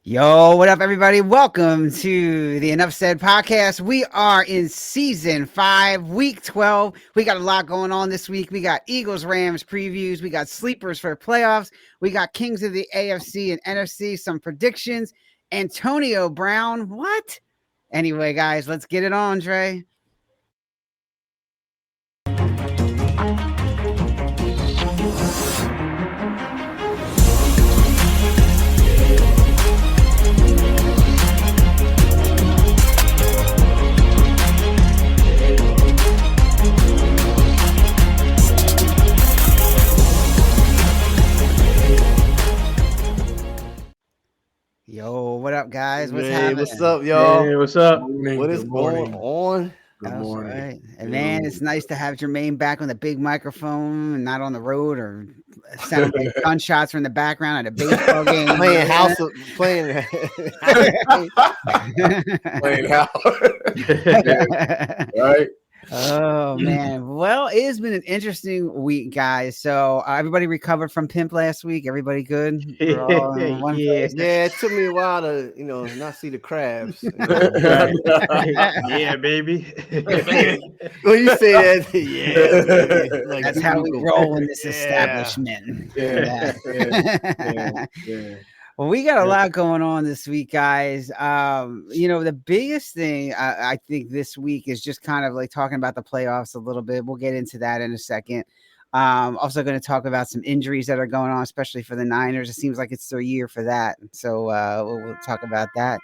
Yo, what up, everybody? Welcome to the Enough Said podcast. We are in season 5, week 12. We got a lot going on this week. We got Eagles Rams previews. We got sleepers for playoffs. We got Kings of the AFC and NFC, some predictions. Antonio Brown, what? Anyway, guys, let's get it on, Dre. Yo, what up, guys? What's happening? What's up, y'all? Hey, what's up? What is going on? Good morning. Right. And man, it's nice to have Jermaine back on the big microphone and not on the road or sounding like gunshots from the background at a baseball game. Playing house, playing house. Right. Oh man. Well, it has been an interesting week, guys. So everybody recovered from Pimp last week. Everybody good? Yeah, it took me a while to, not see the crabs. Yeah, baby. When you say that, yeah. Like, that's how we roll in this establishment. Yeah. Well, we got a lot going on this week, guys. The biggest thing I think this week is just kind of like talking about the playoffs a little bit. We'll get into that in a second. Also going to talk about some injuries that are going on, especially for the Niners. It seems like it's their year for that. So we'll talk about that.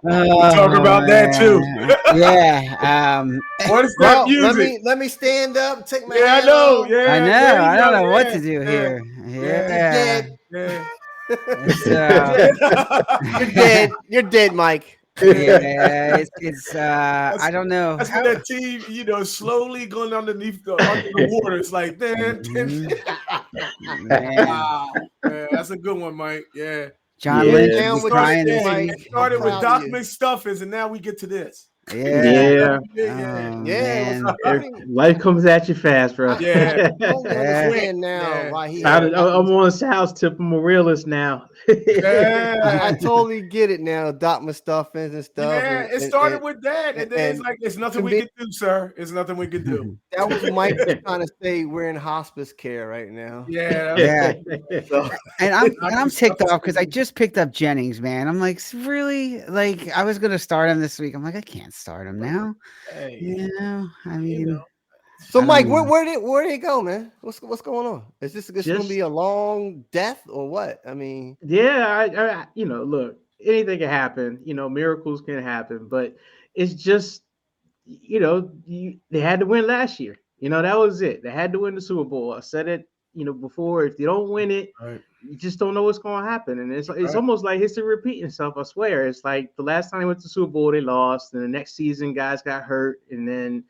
We'll talk about that too. Yeah. What is that music? Let me stand up. Take my I know. Yeah, I know. I don't know what to do here. You're dead. You're dead, Mike. Yeah, it's I don't know. That's when that team, slowly going underneath under the water. It's like, wow, man, that's a good one, Mike. Yeah. John Lynch started with Doc McStuffins, and now we get to this. Yeah. Life comes at you fast, bro. Yeah. Now why I'm on the house tip. I'm a realist now. I totally get it now. Doc McStuffins and stuff. Yeah, it started with that, and then it's like it's nothing we can do, sir. It's nothing we can do. That was Mike trying to say we're in hospice care right now. Yeah. So, and I'm ticked off because I just picked up Jennings, man. I'm like, really? Like, I was gonna start him this week. I'm like, I can't start him now. Hey, I mean. So, Mike, where did it go, man? What's going on? Is this going to be a long death or what? I mean, I look, anything can happen. Miracles can happen, but it's just, they had to win last year. That was it. They had to win the Super Bowl. I said it, before. If you don't win it, right, you just don't know what's going to happen, and it's almost like history repeating itself. I swear, it's like the last time they went to the Super Bowl, they lost, and the next season, guys got hurt, and then.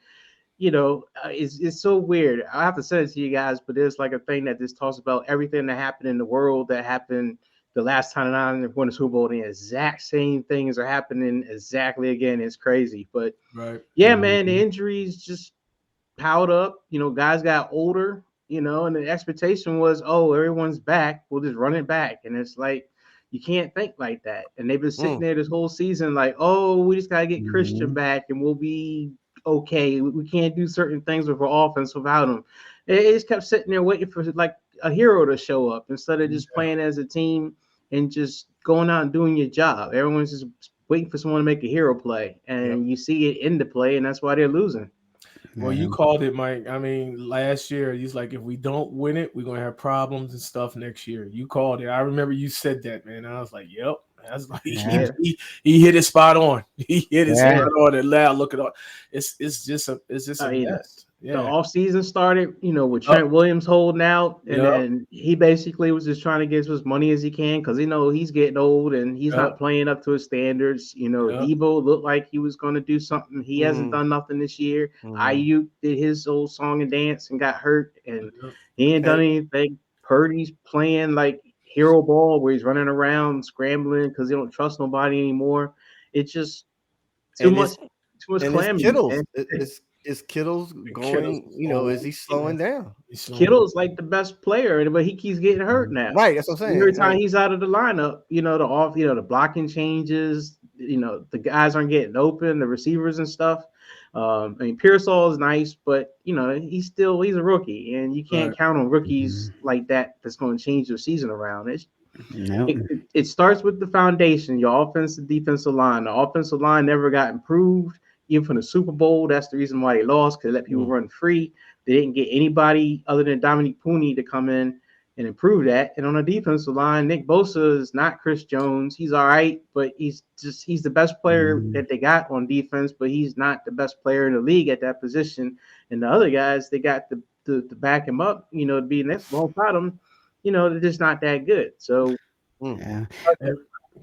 It's so weird. I have to say it to you guys, but there's like a thing that just talks about everything that happened in the world that happened the last time they won the Super Bowl. The exact same things are happening exactly again. It's crazy, but man, the injuries just piled up. Guys got older. And the expectation was, everyone's back. We'll just run it back, and it's like you can't think like that. And they've been sitting there this whole season, like, we just gotta get Christian back, and we'll be. Okay, we can't do certain things with our offense without him. They just kept sitting there waiting for like a hero to show up instead of just playing as a team and just going out and doing your job. Everyone's just waiting for someone to make a hero play, and you see it in the play, and that's why they're losing. Well, you called it, Mike. I mean, last year, he's like, if we don't win it, we're going to have problems and stuff next year. You called it. I remember you said that, man. I was like, yep. That's like he hit his spot on. He hit his spot on and loud. Look at all. It's just a mess. The offseason started, with Trent Williams holding out, and then he basically was just trying to get as much money as he can because he's getting old and he's not playing up to his standards. Debo looked like he was going to do something. He hasn't done nothing this year. Ayuk did his old song and dance and got hurt, and he ain't done anything. Purdy's playing like hero ball where he's running around scrambling because he don't trust nobody anymore. It's just too much calamity. is Kittle's going? Is he slowing down? Kittle's like the best player, but he keeps getting hurt now. Right, that's what I'm saying. Every time he's out of the lineup, the blocking changes. The guys aren't getting open, the receivers and stuff. Pearsall is nice, but he's a rookie, and you can't count on rookies like that. That's going to change your season around. It starts with the foundation, your offensive defensive line. The offensive line never got improved, even from the Super Bowl. That's the reason why they lost, because they let people run free. They didn't get anybody other than Dominique Pooney to come in and improve that. And on the defensive line, Nick Bosa is not Chris Jones. He's all right, but he's the best player that they got on defense, but he's not the best player in the league at that position. And the other guys, they got to back him up, to be next alongside him. They're just not that good. So, yeah.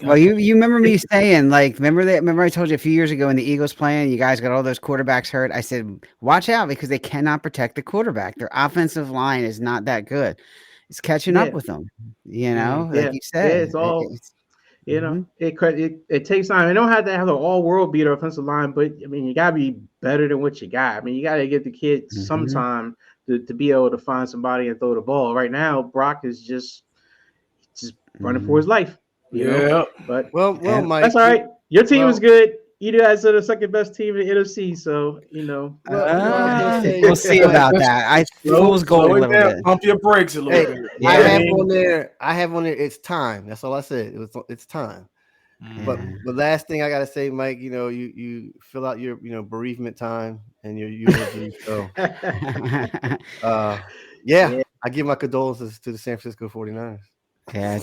Well, you remember me saying, remember I told you a few years ago in the Eagles playing, you guys got all those quarterbacks hurt. I said, watch out, because they cannot protect the quarterback. Their offensive line is not that good. It's catching up with them, like you said. Yeah, it's all, it takes time. They don't have to have an all-world beater offensive line, but, you got to be better than what you got. You got to give the kid some time to be able to find somebody and throw the ball. Right now, Brock is just running for his life. But Mike, that's all right. Your team is good. You guys are the second best team in the NFC, so we'll see about that. Fool's gold a little bit. Pump your brakes a little bit. I have on there. It's time. That's all I said. It's time. But the last thing I gotta say, Mike, you fill out your bereavement time and your eulogy. So I give my condolences to the San Francisco 49ers. Yeah,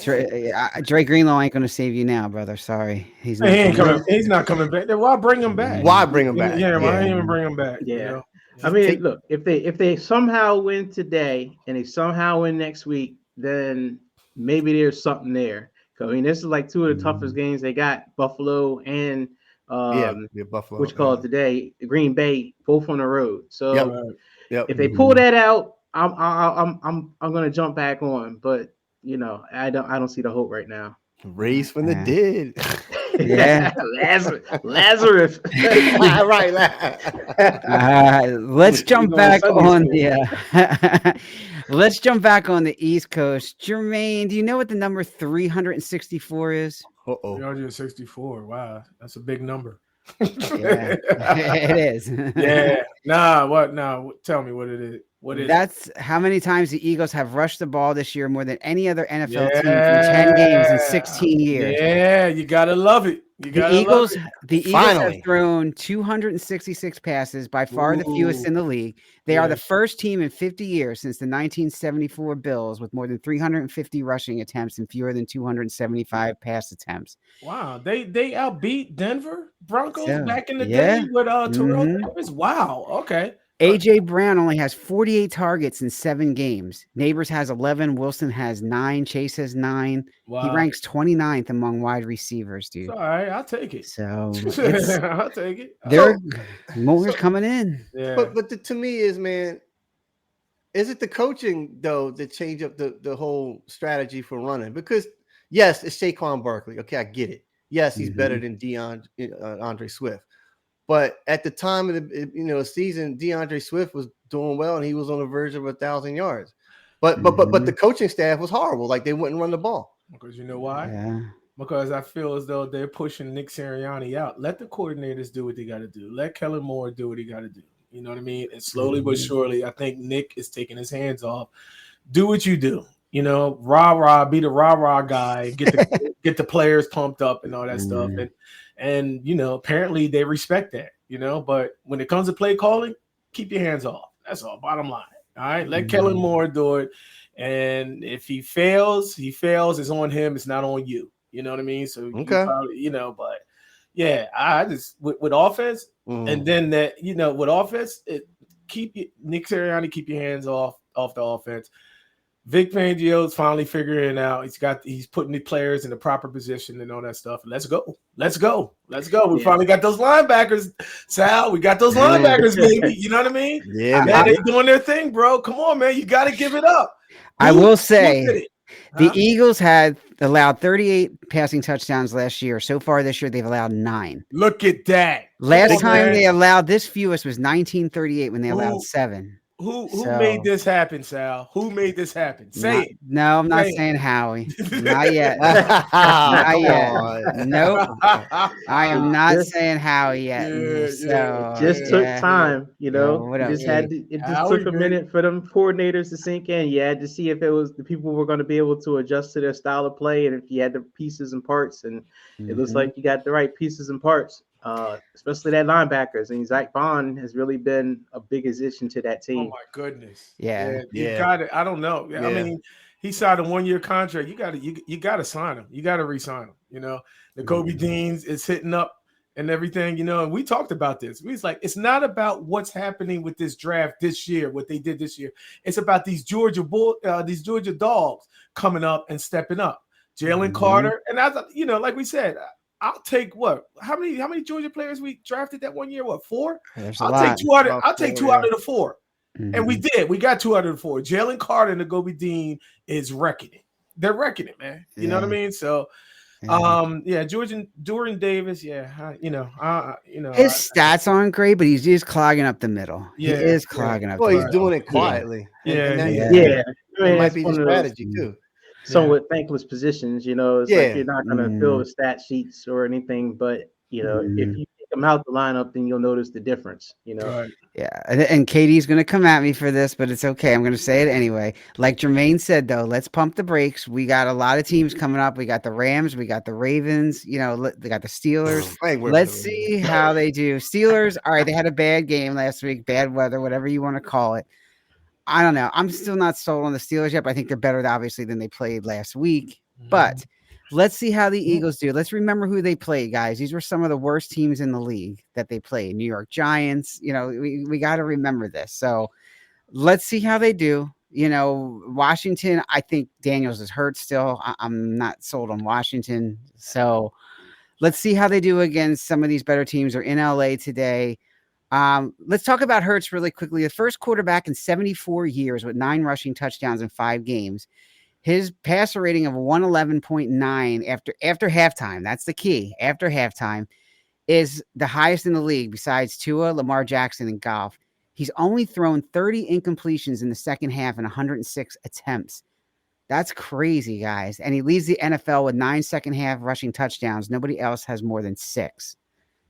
Dre Greenlaw ain't gonna save you now, brother. Sorry, he's not coming back. Then why bring him back? Why bring him back? Yeah, why even bring him back? Yeah, look, if they somehow win today and they somehow win next week, then maybe there's something there. This is like two of the toughest games they got. Buffalo and Buffalo. Which called today, Green Bay, both on the road. So if they pull that out, I'm gonna jump back on, but. I don't see the hope right now. Raised from the dead. Yeah. Lazarus. Right. Let's jump back on the let's jump back on the East Coast. Jermaine, do you know what the number 364 is? 364. Wow, that's a big number. Yeah, it is. Yeah. Nah, tell me what it is. That's how many times the Eagles have rushed the ball this year, more than any other NFL team through 10 games in 16 years. Yeah, you gotta love it. The Eagles have thrown 266 passes, by far the fewest in the league. They are the first team in 50 years since the 1974 Bills with more than 350 rushing attempts and fewer than 275 pass attempts. Wow, they outbeat Denver Broncos back in the day with Terrell Davis. Wow, okay. A.J. Brown only has 48 targets in 7 games. Neighbors has 11. Wilson has 9. Chase has 9. Wow. He ranks 29th among wide receivers, dude. All right, I'll take it. So I'll take it. There more coming in. Yeah. But to me is, man, is it the coaching though that change up the whole strategy for running? Because yes, it's Saquon Barkley. Okay, I get it. Yes, he's better than Andre Swift. But at the time of the season, DeAndre Swift was doing well and he was on the verge of 1,000 yards. But the coaching staff was horrible. Like they wouldn't run the ball. Because you know why? Yeah. Because I feel as though they're pushing Nick Sirianni out. Let the coordinators do what they got to do. Let Kellen Moore do what he got to do. You know what I mean? And slowly but surely, I think Nick is taking his hands off. Do what you do. Be the rah-rah guy, get the players pumped up and all that stuff. And apparently they respect that, but when it comes to play calling, keep your hands off. That's all, bottom line. All right, let Kellen Moore do it. And if he fails, it's on him. It's not on you. You know what I mean? So, probably, but yeah, I just, with offense, and then that, with offense, Nick Sirianni, keep your hands off the offense. Vic Fangio's finally figuring it out. He's putting the players in the proper position and all that stuff. Let's go. We finally got those linebackers, Sal. We got those linebackers, baby. You know what I mean? Yeah, man, they doing their thing, bro. Come on, man. You got to give it up. I will say, The Huh? Eagles had allowed 38 passing touchdowns last year. So far this year, they've allowed 9. Look at that. Come Last on, time man. they allowed this fewest was 1938 when they allowed Who 7. who made So this happen, Sal? Who made this happen? Say it. no, I'm not Say saying Howie. it. Not yet. Not Come yet. on. Nope. I am not Just- saying Howie yet. Yeah, So just yeah, took yeah. time, Yeah, what You up, just Kitty? had to, it just Howie took a great. minute for them coordinators to sink in. You had to see if it was the people were going to be able to adjust to their style of play, and if you had the pieces and parts. And it looks Mhm. like you got the right pieces and parts, especially that linebackers. And Zach Bond has really been a big addition to that Oh team. my goodness. Yeah. You Yeah. got it. I don't know. I Yeah. mean, he signed a 1-year contract. You gotta sign him. You gotta re-sign him. The Kobe Deans is hitting up and everything, and we talked about this. We was like, it's not about what's happening with this draft this year, what they did this year. It's about these Georgia dogs coming up and stepping up. Jalen Carter, and like we said, I'll take what? How many Georgia players we drafted that 1 year? What, 4? There's a I'll lot. take 2 out of About I'll take 4, 2 out of the 4. Mhm. And we did. We got 2 out of the 4. Jalen Carter and the Kobe Dean is wrecking it. They're wrecking it, man. You know what I mean? So, Jordan Davis, his I- stats aren't great, but he's just clogging up the middle. He Yeah, is yeah. clogging up. Well, the he's middle. doing it quietly. And that- Yeah. Yeah, I mean, It might it's be the one of those strategy too. somewhat thankless positions. It's Yeah. like you're not going to fill Mhm. the stat sheets or anything, but if Mhm. you take them out the lineup, then you'll notice the difference. Right. Yeah, and Katie's going to come at me for this, but it's okay. I'm going to say it anyway. Like Jermaine said, though, let's pump the brakes. We got a lot of teams coming up. We got the Rams, we got the Ravens. They got the Steelers. I ain't worried Let's about see how they do. Steelers, all right, they had a bad game last week, bad weather, whatever you want to call it. I don't know. I'm still not sold on the Steelers yet, but I think they're better, obviously, than they played last week. But let's see how the Eagles do. Let's remember who they played, guys. These were some of the worst teams in the league that they played. New York Giants. We got to remember this. So let's see how they do. Washington, I think Daniels is hurt still. I'm not sold on Washington. So let's see how they do against some of these better teams. They're in LA today. Let's talk about Hurts really quickly. The first quarterback in 74 years with 9 rushing touchdowns in 5 games. His passer rating of 111.9 after halftime, that's the key, after halftime, is the highest in the league besides Tua, Lamar Jackson, and Goff. He's only thrown 30 incompletions in the second half and 106 attempts. That's crazy, guys. And he leads the NFL with 9 second-half rushing touchdowns. Nobody else has more than 6.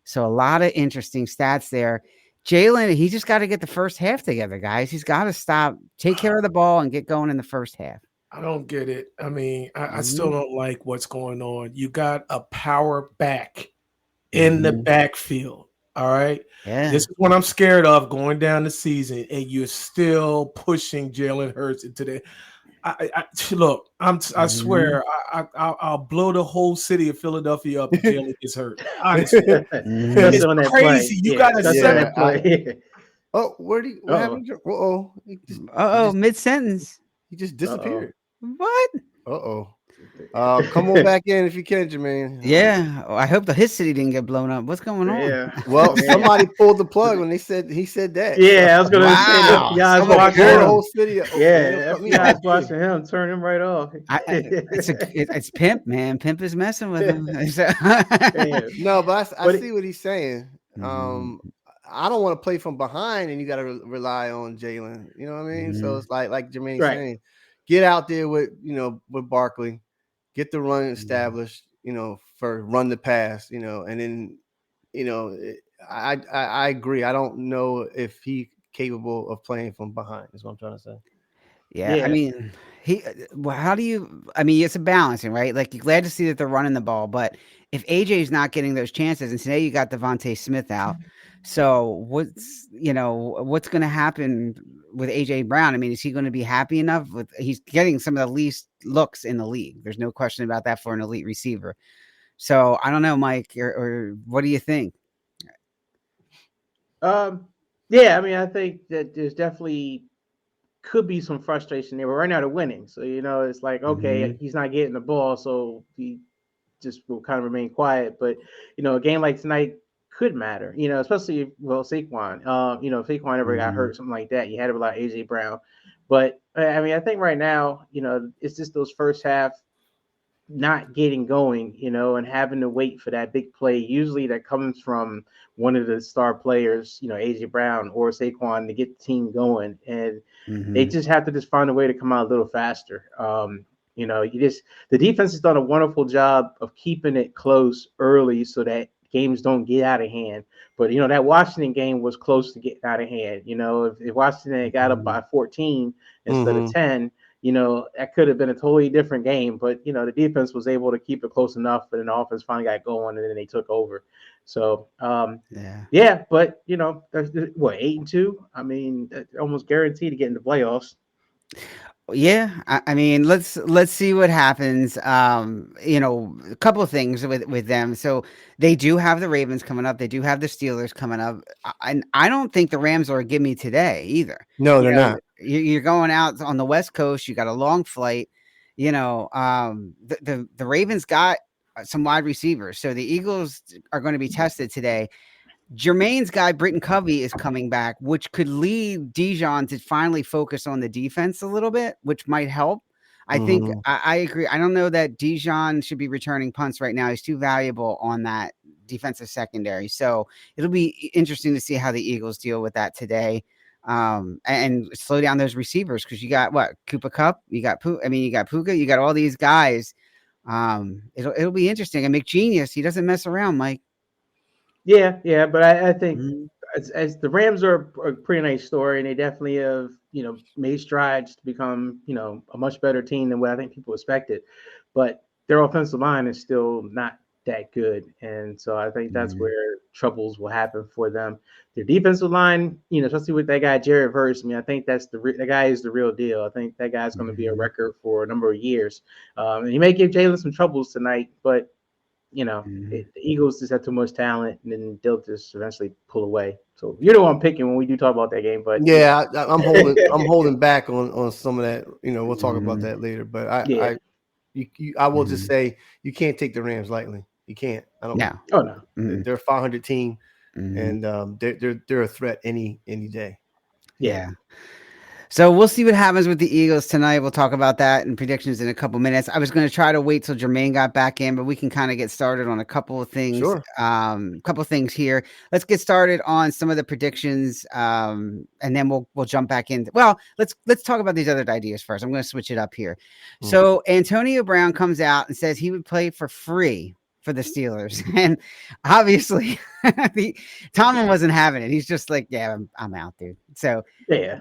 So a lot of interesting stats there. Jalen, he just got to get the first half together, guys. He's got to stop, take care of the ball, and get going in the first half. I don't get it. I mean, I still don't like what's going on. You got a power back in the backfield. All right. Yeah. This is what I'm scared of going down the season, and you're still pushing Jalen Hurts into the. Look, I swear, I'll blow the whole city of Philadelphia up if Jalen gets hurt. Honestly, it's on that crazy. play. You got a Especially on that play. Oh, what happened? Uh-oh. Mid-sentence. He just disappeared. What? Uh-oh. Come on back in if you can, Jermaine. Yeah. I hope his city didn't get blown up. What's going on? Yeah. Well, somebody pulled the plug when he said that. Yeah, I was gonna Wow. say the guys Somebody watching pulled the him. whole city. Yeah, FBI's watching him. Turn him right off. It's Pimp, man. Pimp is messing with him. No, but I But see what he's saying. I don't want to play from behind, and you got to rely on Jalen. You know what I mean? So it's like Jermaine's saying, get out there with Barkley, get the run established. For run the pass. And then I agree. I don't know if he's capable of playing from behind. Is what I'm trying to say. Yeah. I mean, it's a balancing, right? Like, you're glad to see that they're running the ball, but if AJ's not getting those chances, and today you got Devontae Smith out, so what's going to happen with AJ Brown? I mean, is he going to be happy enough he's getting some of the least looks in the league? There's no question about that for an elite receiver. So I don't know, Mike, or what do you think? Yeah, I mean, I think that there's definitely could be some frustration there, but right now they're winning. So, it's like, okay, he's not getting the ball, so he just will kind of remain quiet. But, a game like tonight could matter, especially, Saquon. If Saquon ever got hurt, something like that, you had to rely on AJ Brown. But I mean, I think right now, it's just those first half not getting going, and having to wait for that big play. Usually that comes from one of the star players, AJ Brown or Saquon, to get the team going, and they Mm-hmm. just have to just find a way to come out a little faster. The defense has done a wonderful job of keeping it close early so that games don't get out of hand. But that Washington game was close to getting out of hand. If Washington had got up by 14 instead of 10, that could have been a totally different game. But the defense was able to keep it close enough, and then the offense finally got going, and then they took over. So yeah, but what, 8-2? I mean, almost guaranteed to get into playoffs. Yeah, I mean, let's see what happens. A couple of things with them. So they do have the Ravens coming up. They do have the Steelers coming up, and I don't think the Rams are a gimme today either. No, they're not. You're going out on the West Coast. You got a long flight. The Ravens got some wide receivers, so the Eagles are going to be tested today. Jermaine's guy, Britton Covey, is coming back, which could lead Dijon to finally focus on the defense a little bit, which might help. I think I agree. I don't know that Dijon should be returning punts right now. He's too valuable on that defensive secondary. So it'll be interesting to see how the Eagles deal with that today. And slow down those receivers, because you got Cooper Kupp, you got Puka, you got all these guys. It'll be interesting. And McGenius, he doesn't mess around, Mike. Yeah, but I think as the Rams are a pretty nice story, and they definitely have made strides to become a much better team than what I think people expected. But their offensive line is still not that good, and so I think that's where troubles will happen for them. Their defensive line, especially with that guy Jared Verse. I mean, I think the guy is the real deal. I think that guy's going to be a record for a number of years. And he may give Jalen some troubles tonight, but the Eagles just have too much talent, and then they'll just eventually pull away. So you're the one picking when we do talk about that game. But yeah, I'm holding back on some of that. We'll talk about that later. But I will just say you can't take the Rams lightly. You can't. I don't. No. Oh no. They're a 500 team, and they're a threat any day. Yeah. So we'll see what happens with the Eagles tonight. We'll talk about that and predictions in a couple minutes. I was going to try to wait till Jermaine got back in, but we can kind of get started on a couple of things. Sure. Couple of things here. Let's get started on some of the predictions, and then we'll jump back in. Well, let's talk about these other ideas first. I'm going to switch it up here. So Antonio Brown comes out and says he would play for free for the Steelers, and obviously Tomlin wasn't having it. He's just like, yeah, I'm out, dude. So yeah,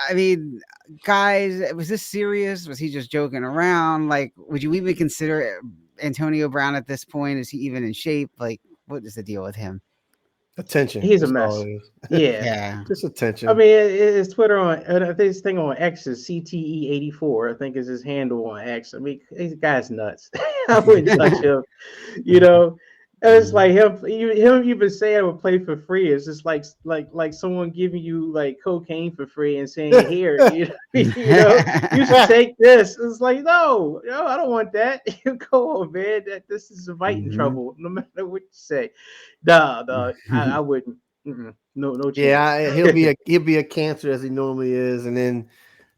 I mean, guys, was this serious? Was he just joking around? Like, would you even consider Antonio Brown at this point? Is he even in shape? Like, what is the deal with him? Attention. He's a mess. Yeah, just attention. I mean, his Twitter I think his thing on X is CTE84. I think is his handle on X. I mean, this guy's nuts. I wouldn't touch him. It's like him even saying I would play for free. It's just like someone giving you like cocaine for free and saying, here, you should take this. It's like, no, I don't want that. You go on, man. This is inviting trouble, no matter what you say. No, I wouldn't. No chance. Yeah, he'll be a cancer as he normally is, and then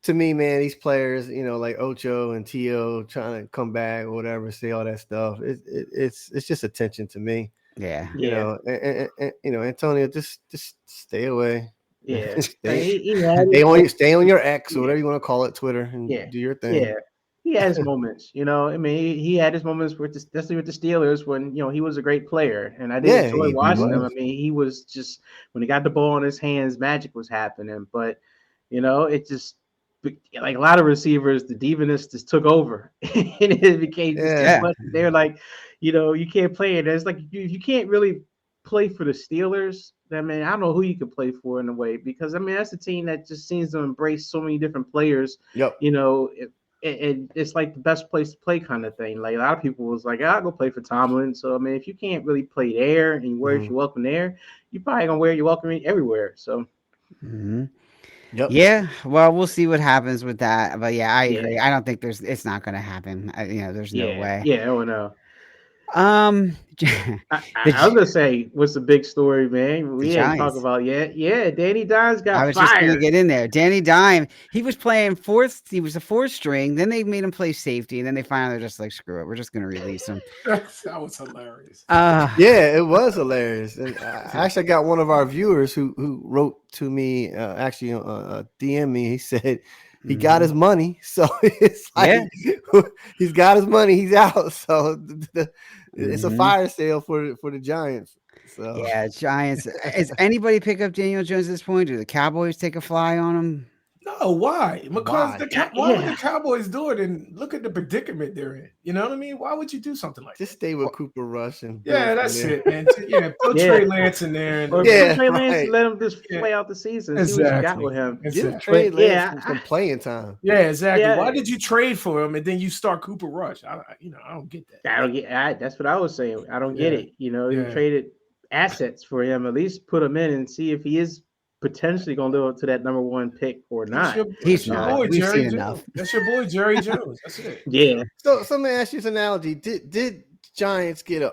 to me, man, these players, like Ocho and Tio trying to come back or whatever, say all that stuff. It's just attention to me. Yeah. Antonio, just stay away. Yeah. stay on your X or whatever you want to call it, Twitter, and do your thing. Yeah. He had his moments, I mean, he had his moments especially with the Steelers when, he was a great player. And I did enjoy watching him. I mean, he was just, when he got the ball in his hands, magic was happening. But, it just, like a lot of receivers, the diviness just took over. And it became just too much. They're like, you can't play it. It's like, you can't really play for the Steelers. I mean, I don't know who you could play for in a way, because, I mean, that's a team that just seems to embrace so many different players. Yep. It's like the best place to play kind of thing. Like a lot of people was like, I'll go play for Tomlin. So I mean, if you can't really play there and wear your welcome there, you probably gonna wear your welcome everywhere. So Yep. Yeah, well, we'll see what happens with that. But yeah, I agree. I don't think it's not gonna happen. There's no way. Yeah, I don't know. I was gonna say, what's the big story, man? We ain't talking Giants. about yet. Yeah, Danny Dimes I got was just going to fired. get in there. Danny Dime, he was playing fourth. He was a fourth string. Then they made him play safety, and then they finally just like, screw it, we're just going to release him. That was hilarious. Yeah, it was hilarious. And I actually got one of our viewers who wrote to me, DM me. He said he got his money, so it's like he's got his money, he's out. So it's a fire sale for the Giants. So Yeah, Giants. Is anybody pick up Daniel Jones at this point? Do the Cowboys take a fly on him? No, why? Because Why? why would the Cowboys do it? And look at the predicament they're in. You know what I mean? Why would you do something like just that? stay with Cooper Rush and that's it, man. Put Trey Lance in there. Or Yeah, Trey Lance, right. let him just play out the season. See what you got with him. Give Trey But, Lance some playing time. Yeah, exactly. Yeah. Why did you trade for him and then you start Cooper Rush? I don't get that. I don't get. That's what I was saying. I don't get it. You know, you Yeah. traded assets for him. At least put him in and see if he is potentially going to live up to that number one pick or not. He's your not. boy, We've Jerry seen Jones. enough. That's your boy, Jerry Jones. That's it. Yeah. So let me ask you this analogy. Did Giants get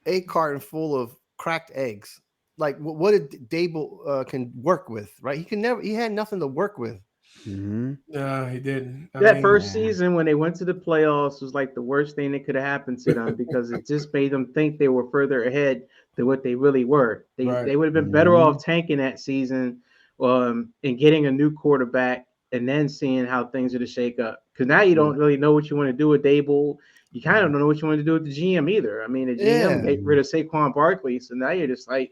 a carton full of cracked eggs? Like what did Dable can work with, right? He had nothing to work with. Mm-hmm. No, he didn't. That first season when they went to the playoffs was like the worst thing that could have happened to them because it just made them think they were further ahead than what they really were. They would have been better off tanking that season and getting a new quarterback and then seeing how things are to shake up. Because now you don't really know what you want to do with Dable. You kind of don't know what you want to do with the GM either. I mean, the GM got rid of Saquon Barkley, so now you're just like,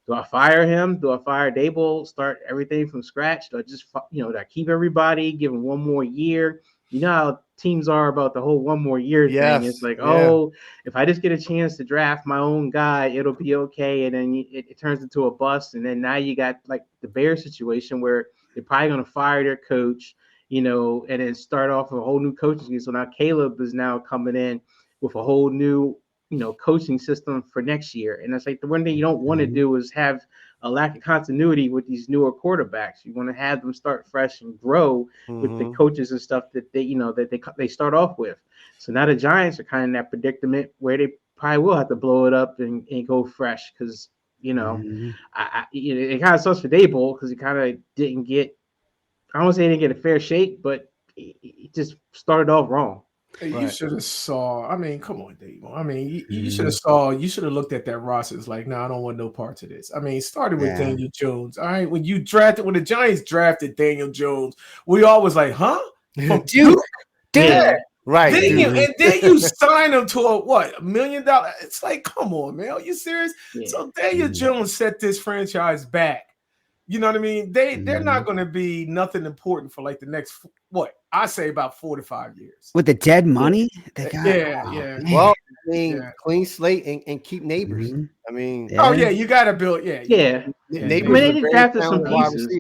do I fire him? Do I fire Dable? Start everything from scratch? Do I just, do I keep everybody, give him one more year? You know how teams are about the whole one more year thing. It's like, if I just get a chance to draft my own guy, it'll be okay. And then it turns into a bust. And then now you got like the Bears situation where they're probably going to fire their coach, and then start off a whole new coaching scheme. So now Caleb is now coming in with a whole new coaching system for next year. And that's like the one thing you don't want to do is have a lack of continuity with these newer quarterbacks. You want to have them start fresh and grow with the coaches and stuff that they start off with. So now the Giants are kind of in that predicament where they probably will have to blow it up and go fresh because, it kind of sucks for Dable because he kind of didn't get, I don't say he didn't get a fair shake, but he just started off wrong. You should have saw. I mean, come on, Dave. I mean, you should have saw. You should have looked at that roster. It's like, no, I don't want no parts of this. I mean, started with Daniel Jones. All right, when the Giants drafted Daniel Jones, we all was like, huh? From Duke? Yeah. Right. And then you sign him to $1 million. It's like, come on, man. Are you serious? Yeah. So Daniel Jones set this franchise back. You know what I mean? They're not going to be nothing important for like the next I say about 4 to 5 years with the dead money. They got, Well, clean slate and keep neighbors. I mean, you got to build. Neighbors. I mean, they drafted some pieces.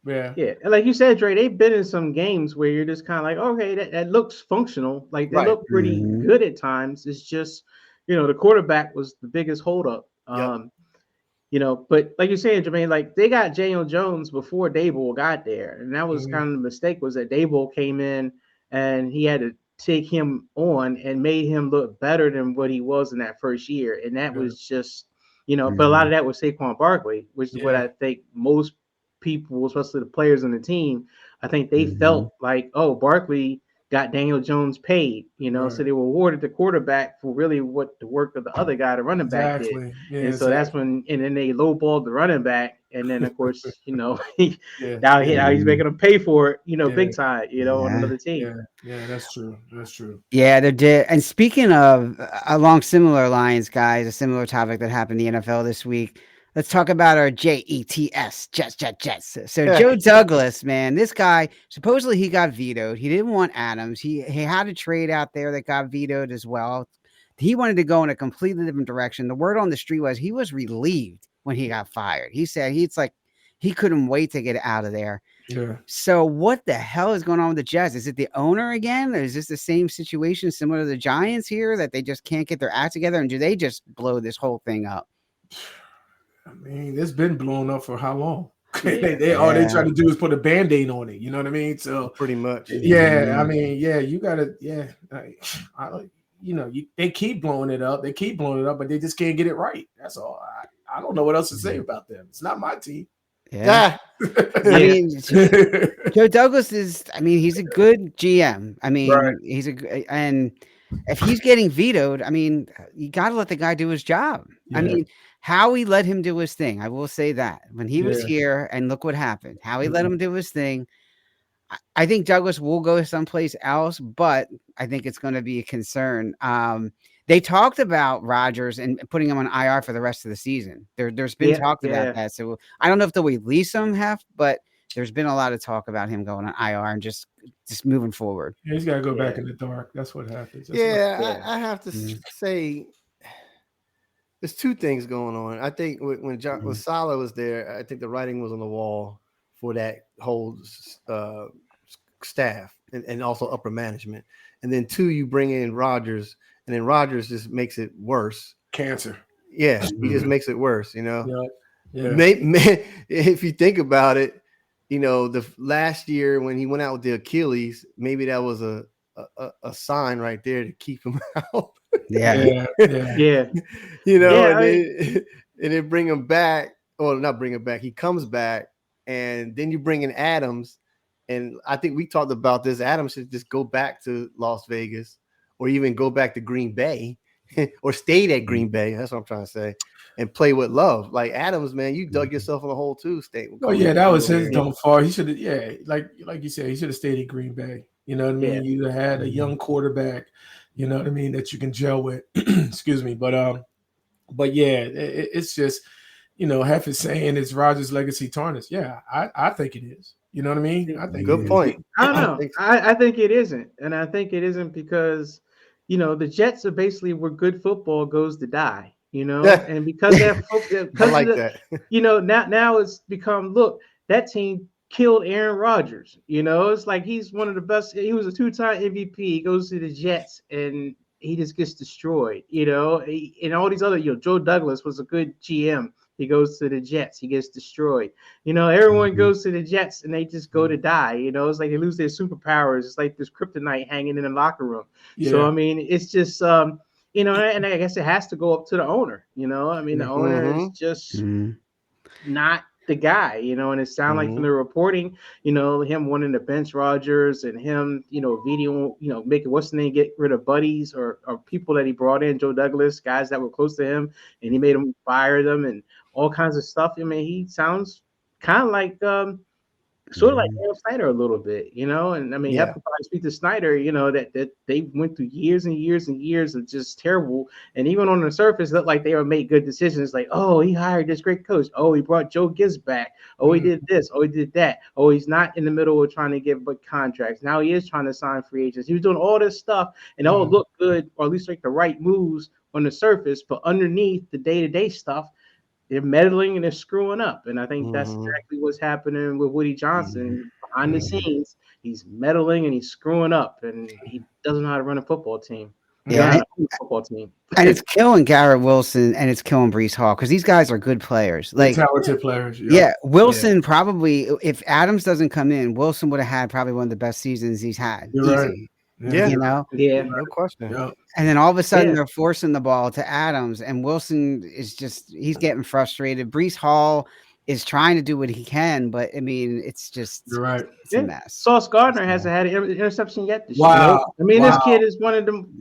Yeah. Like you said, Dre, they've been in some games where you're just kind of like, okay, that looks functional. Like they look pretty good at times. It's just, the quarterback was the biggest holdup. But like you're saying, Jermaine, like they got Daniel Jones before Dable got there. And that was kind of the mistake was that Dable came in and he had to take him on and made him look better than what he was in that first year. And that was just, but a lot of that was Saquon Barkley, which is what I think most people, especially the players on the team, I think they felt like, oh, Barkley got Daniel Jones paid, so they rewarded the quarterback for really what the work of the other guy, the running back, did. And so that's when, and then they lowballed the running back, and then of course, now he's making them pay for it, big time, on another team. Yeah, that's true. That's true. Yeah, they did. And speaking of along similar lines, guys, a similar topic that happened in the NFL this week. Let's talk about our Jets, Jets. So Joe Douglas, man, this guy, supposedly he got vetoed. He didn't want Adams. He had a trade out there that got vetoed as well. He wanted to go in a completely different direction. The word on the street was he was relieved when he got fired. He said he couldn't wait to get out of there. Yeah. So what the hell is going on with the Jets? Is it the owner again? Or is this the same situation similar to the Giants here that they just can't get their act together? And do they just blow this whole thing up? I mean, it's been blown up for how long? All they try to do is put a Band-Aid on it. You know what I mean? So pretty much. Yeah. I mean, you gotta. they keep blowing it up. They keep blowing it up, but they just can't get it right. That's all. I don't know what else to say about them. It's not my team. Yeah. I mean, Joe Douglas is. I mean, he's a good GM. I mean, Right. and if he's getting vetoed, I mean, you got to let the guy do his job. Yeah. I mean, Howie let him do his thing. I will say that when he was here, and look what happened. Howie let him do his thing. I think Douglas will go someplace else, but I think it's going to be a concern. They talked about Rodgers and putting him on IR for the rest of the season. There's been talk about that. So I don't know if they'll release him, but there's been a lot of talk about him going on IR and just moving forward. Yeah, he's got to go back in the dark. That's what happens. I have to say there's two things going on. I think when Saleh was there, I think the writing was on the wall for that whole staff and also upper management. And then two, you bring in Rodgers, and then Rodgers just makes it worse. Cancer. Yeah, he just makes it worse, Yeah. If you think about it, the last year when he went out with the Achilles, maybe that was a sign right there to keep him out. Yeah. And then bring him back, or not bring him back. He comes back, and then you bring in Adams, and I think we talked about this. Adams should just go back to Las Vegas, or even go back to Green Bay, or stayed at Green Bay. That's what I'm trying to say, and play with Love. Like Adams, man, you dug yourself in a hole too. That was his downfall. He should have, like you said, he should have stayed in Green Bay. You know what I mean? You had a young quarterback, you know what I mean, that you can gel with. Excuse me, but yeah, it's just, half is saying it's Rodgers' legacy tarnished. Yeah, I think it is. You know what I mean? I think good point. I don't know. I think it isn't, and I think it isn't because the Jets are basically where good football goes to die. And because I like that. Now it's become, look, that team killed Aaron Rodgers. It's like he's one of the best. He was a 2-time MVP. He goes to the Jets and he just gets destroyed. And all these other, Joe Douglas was a good GM. He goes to the Jets. He gets destroyed. Everyone goes to the Jets and they just go to die. It's like they lose their superpowers. It's like this kryptonite hanging in the locker room. Yeah. So, I mean, it's just, and I guess it has to go up to the owner. The owner is just not the guy, and it sounded like from the reporting, him wanting to bench Rodgers and him, video, making what's the name, get rid of buddies or people that he brought in, Joe Douglas, guys that were close to him, and he made him fire them and all kinds of stuff. I mean, he sounds kind of like sort of like Daniel Snyder a little bit, and I mean, you have to probably speak to Snyder, that they went through years and years and years of just terrible. And even on the surface, it looked like they were made good decisions. Like, oh, he hired this great coach. Oh, he brought Joe Gibbs back. Oh, he did this. Oh, he did that. Oh, he's not in the middle of trying to give big contracts. Now he is trying to sign free agents. He was doing all this stuff and all looked good, or at least like the right moves on the surface, but underneath the day-to-day stuff, they're meddling and they're screwing up. And I think that's exactly what's happening with Woody Johnson. Behind the scenes, he's meddling and he's screwing up, and he doesn't know how to run a football team. And it's killing Garrett Wilson and it's killing Breece Hall because these guys are good players. Like talented players. Wilson probably, if Adams doesn't come in, Wilson would have had probably one of the best seasons he's had. You're right. No question. Yeah. And then all of a sudden they're forcing the ball to Adams, and Wilson is he's getting frustrated. Breece Hall is trying to do what he can, but I mean, it's just you're right. It's a mess. Sauce Gardner hasn't had an interception yet this year. I mean, this kid is one of them,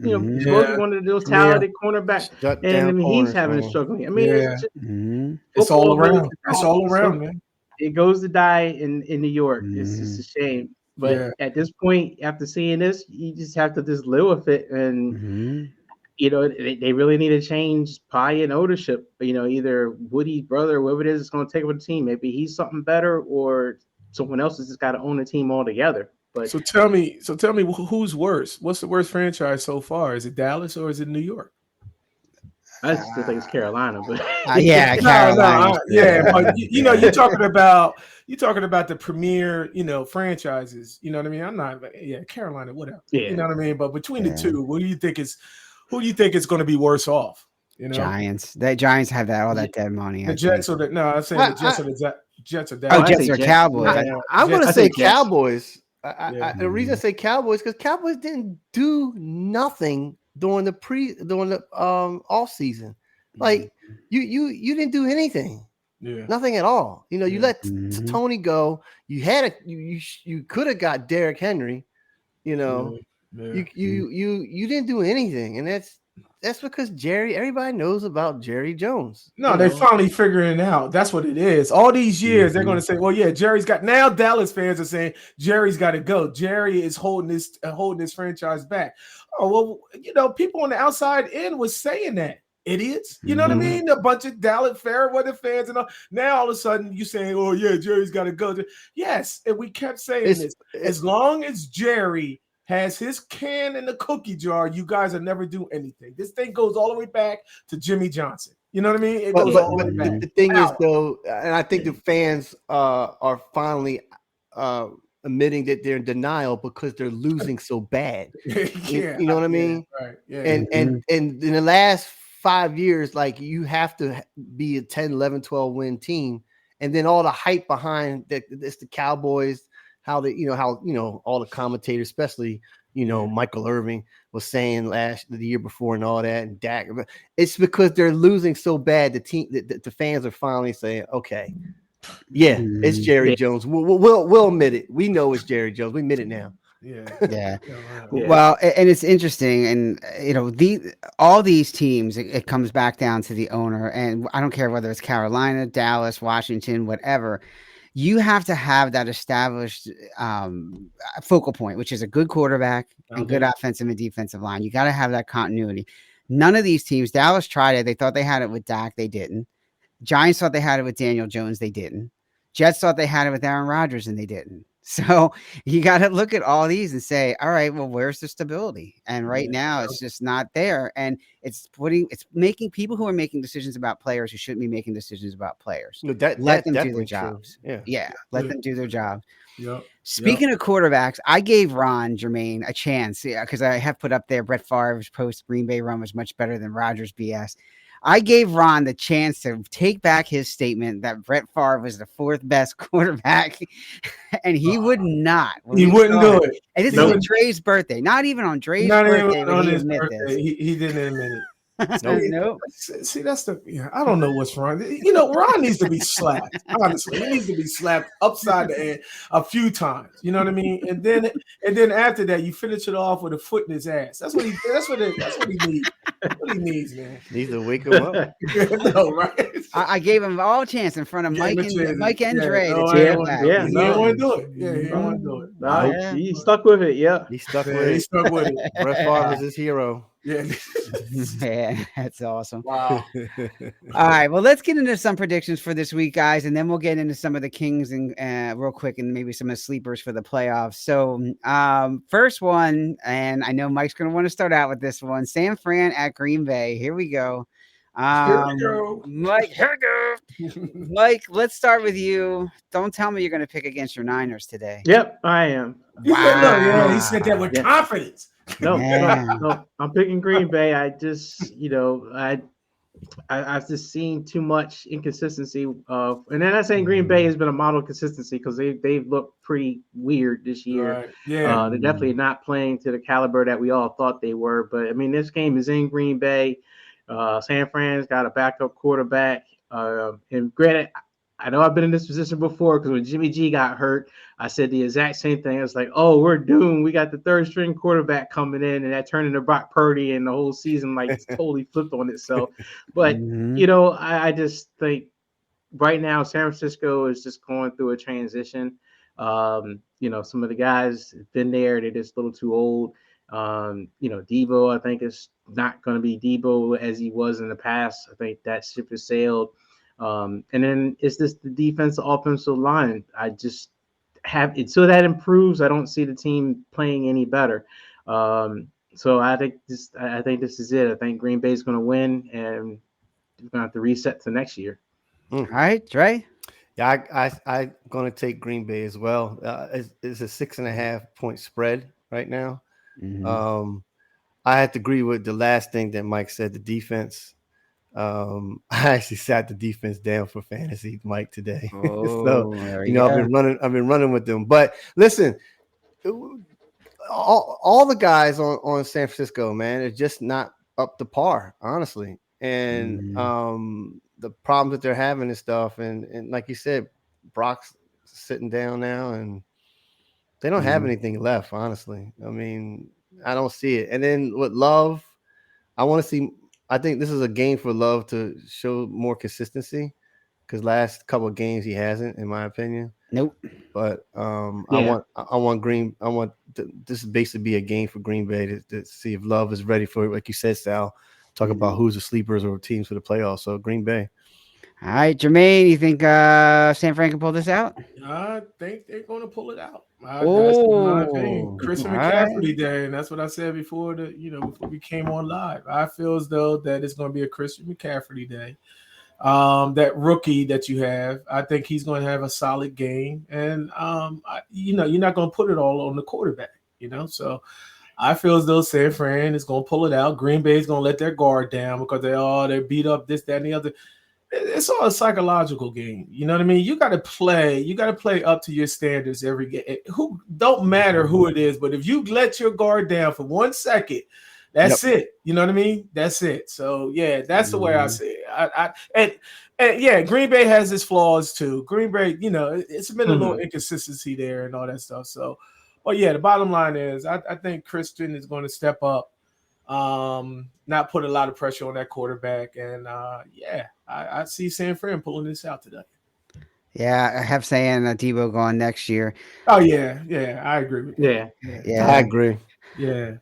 one of those talented cornerbacks, and I mean, he's having a struggling. I mean, it's all around. It's all around, man. It goes to die in New York. It's just a shame. But at this point, after seeing this, you just have to just live with it. And, they really need to change probably in ownership. Either Woody's brother, whoever it is going to take over the team. Maybe he's something better, or someone else has just got to own the team altogether. But so tell me, who's worse? What's the worst franchise so far? Is it Dallas or is it New York? I still think it's Carolina, but Carolina. But you're talking about the premier, franchises. You know what I mean? I'm not, Carolina, whatever. Yeah. You know what I mean? But between the two, who do you think is going to be worse off? Giants. The Giants have all that dead money. The Jets or I'm saying the Jets or the Jets or Jets or Cowboys. I'm going to say Cowboys. The reason I say Cowboys because Cowboys didn't do nothing during the off season. Like you didn't do anything. Yeah. Nothing at all. You let Mhm. Tony go. You had you could have got Derrick Henry. Yeah. You didn't do anything, and that's because everybody knows about Jerry Jones. No, they finally figuring it out. That's what it is. All these years, they're going to say, "Well, yeah, Jerry's got." Now Dallas fans are saying Jerry's got to go. Jerry is holding this franchise back. Oh well, people on the outside in was saying that. Idiots, you know what I mean? A bunch of Dallas Fairweather fans and all. Now all of a sudden you saying, "Oh yeah, Jerry's got to go." Yes, and we kept saying this. As long as Jerry has his can in the cookie jar, you guys will never do anything. This thing goes all the way back to Jimmy Johnson. You know what I mean? It goes all the way back. The thing is, though, and I think the fans are finally admitting that they're in denial because they're losing so bad. You know what I mean? Right. Yeah. And in the last 5 years, like, you have to be a 10, 11, 12 win team. And then all the hype behind it's the Cowboys, how all the commentators, especially, Michael Irving was saying the year before and all that, and Dak. It's because they're losing so bad. The fans are finally saying, okay, yeah, it's Jerry Jones. We'll admit it. We know it's Jerry Jones. We admit it now. Yeah. Well, and it's interesting, and all these teams, it comes back down to the owner, and I don't care whether it's Carolina, Dallas, Washington, whatever. You have to have that established focal point, which is a good quarterback and good offensive and defensive line. You got to have that continuity. None of these teams, Dallas tried it. They thought they had it with Dak. They didn't. Giants thought they had it with Daniel Jones. They didn't. Jets thought they had it with Aaron Rodgers, and they didn't. So you got to look at all these and say, all right, well, where's the stability? And right now it's just not there. And it's making people who are making decisions about players who shouldn't be making decisions about players. Let them do their jobs. Yeah. Let them do their job. Yep. Speaking of quarterbacks, I gave Ron Jermaine a chance because I have put up there Brett Favre's post Green Bay run was much better than Rodgers BS. I gave Ron the chance to take back his statement that Brett Favre was the fourth best quarterback, and he would not. He wouldn't do it. And this is on Dre's birthday. Not even on Dre's birthday would he admit this. He didn't admit it. Nope. See, that's I don't know what's wrong. Ron needs to be slapped. Honestly, he needs to be slapped upside the head a few times. You know what I mean? And then after that, you finish it off with a foot in his ass. That's what he needs. What he needs, man. Needs to wake him up. No, right? I gave him all chance in front of Mike and Dre. He didn't want to do it. Yeah, he didn't want to do it. No, he stuck with it. Yeah, he stuck with it. Brett Favre is his hero. Yeah. Man, that's awesome. Wow. All right. Well, let's get into some predictions for this week, guys, and then we'll get into some of the Kings and real quick and maybe some of the sleepers for the playoffs. So first one, and I know Mike's going to want to start out with this one. San Fran at Green Bay. Here we go. Mike, here we go. Mike, let's start with you. Don't tell me you're going to pick against your Niners today. Yep, I am. Wow. He said that with confidence. No, I'm picking Green Bay. I just, I've just seen too much inconsistency of, and then I'm saying Green Bay has been a model of consistency because they've looked pretty weird this year. Right. Yeah, they're definitely not playing to the caliber that we all thought they were. But I mean, this game is in Green Bay. San Fran's got a backup quarterback, and granted, I know I've been in this position before because when Jimmy G got hurt, I said the exact same thing. I was like, oh, we're doomed. We got the third string quarterback coming in, and that turned into Brock Purdy, and the whole season totally flipped on itself. But, I just think right now San Francisco is just going through a transition. Some of the guys have been there. They're just a little too old. Debo, I think, is not going to be Debo as he was in the past. I think that ship has sailed. And then it's just the defensive offensive line. I just have it so that improves. I don't see the team playing any better. So I think this is it. I think Green Bay is going to win, and we're going to have to reset to next year. All right, Dre. Yeah, I'm going to take Green Bay as well. It's a 6.5 point spread right now. Mm-hmm. I have to agree with the last thing that Mike said. The defense. I actually sat the defense down for fantasy, Mike, today. Oh, so I've been running with them. But listen, all the guys on San Francisco, man, are just not up to par, honestly. And the problems that they're having and stuff, and like you said, Brock's sitting down now, and they don't have anything left, honestly. I mean, I don't see it. And then with Love, I want to see. I think this is a game for Love to show more consistency, because last couple of games he hasn't, in my opinion. Nope. But I want this is basically be a game for Green Bay to see if Love is ready for it. Like you said, Sal, talk about who's the sleepers or teams for the playoffs. So Green Bay. All right, Jermaine, you think San Fran can pull this out? I think they're going to pull it out. That's my opinion. Christian McCaffrey Day, and that's what I said before before we came on live. I feel as though that it's going to be a Christian McCaffrey Day. That rookie that you have, I think he's going to have a solid game, and you're not going to put it all on the quarterback. So I feel as though San Fran is going to pull it out. Green Bay is going to let their guard down because they beat up this, that, and the other. It's all a psychological game. You know what I mean? You got to play up to your standards every game. Who don't matter who it is, but if you let your guard down for 1 second, that's it. You know what I mean? That's it. So yeah, that's the way I see it. And yeah, Green Bay has its flaws too. Green Bay, it's been a little inconsistency there and all that stuff. So, well, yeah, the bottom line is I think Christian is going to step up, not put a lot of pressure on that quarterback, and I see San Fran pulling this out today. Yeah, I have saying Debo going next year. Oh yeah, I agree with you. Yeah, I agree. Yeah.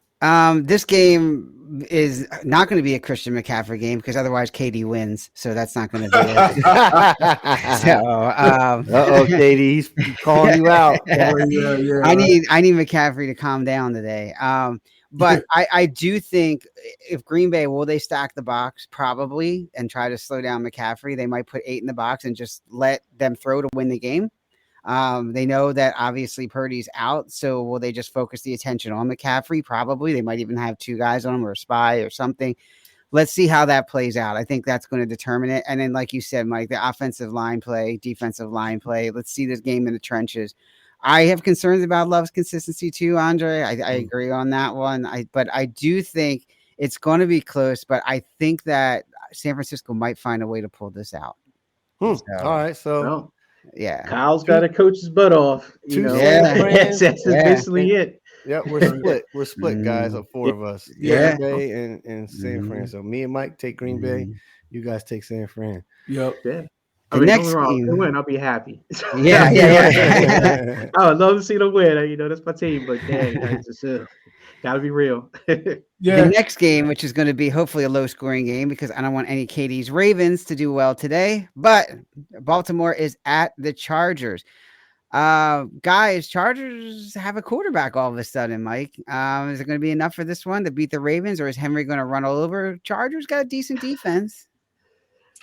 This game is not going to be a Christian McCaffrey game because otherwise KD wins. So that's not going to be it. KD, he's calling you out. Yeah. I need McCaffrey to calm down today. But I do think if Green Bay, will they stack the box? Probably, and try to slow down McCaffrey. They might put 8 in the box and just let them throw to win the game. They know that obviously Purdy's out, so will they just focus the attention on McCaffrey? Probably. They might even have 2 guys on him or a spy or something. Let's see how that plays out. I think that's going to determine it. And then, like you said, Mike, the offensive line play, defensive line play. Let's see this game in the trenches. I have concerns about Love's consistency too, Andre. I agree on that one. But I do think it's going to be close. But I think that San Francisco might find a way to pull this out. So, all right, so yeah, Kyle's got to coach his butt off. That's basically it. Yeah, we're split, guys. Of 4 of us. Green Bay and San Fran. So me and Mike take Green Bay. You guys take San Fran. Yep. Yeah. Next game, they win, I'll be happy. Yeah. I would love to see them win. That's my team, but dang, just gotta be real. The next game, which is going to be hopefully a low-scoring game because I don't want any KD's Ravens to do well today. But Baltimore is at the Chargers. Guys, Chargers have a quarterback all of a sudden, Mike. Is it going to be enough for this one to beat the Ravens, or is Henry going to run all over? Chargers got a decent defense.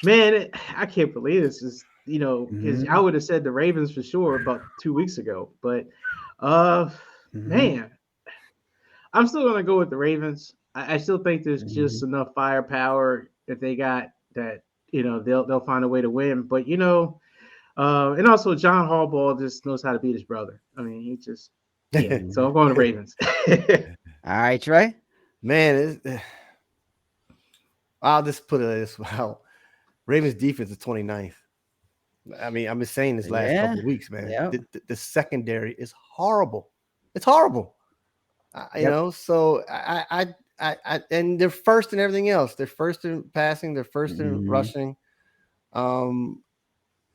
Man, I can't believe this is, because I would have said the Ravens for sure about 2 weeks ago. But, man, I'm still going to go with the Ravens. I still think there's just enough firepower that they got that, they'll find a way to win. But, and also John Harbaugh just knows how to beat his brother. I mean, he just, so I'm going to Ravens. All right, Trey. Man, I'll just put it this way. Ravens defense is 29th. I mean, I've been saying this last couple of weeks, man. Yep. The secondary is horrible. It's horrible. So I and they're first in everything else. They're first in passing. They're first in rushing.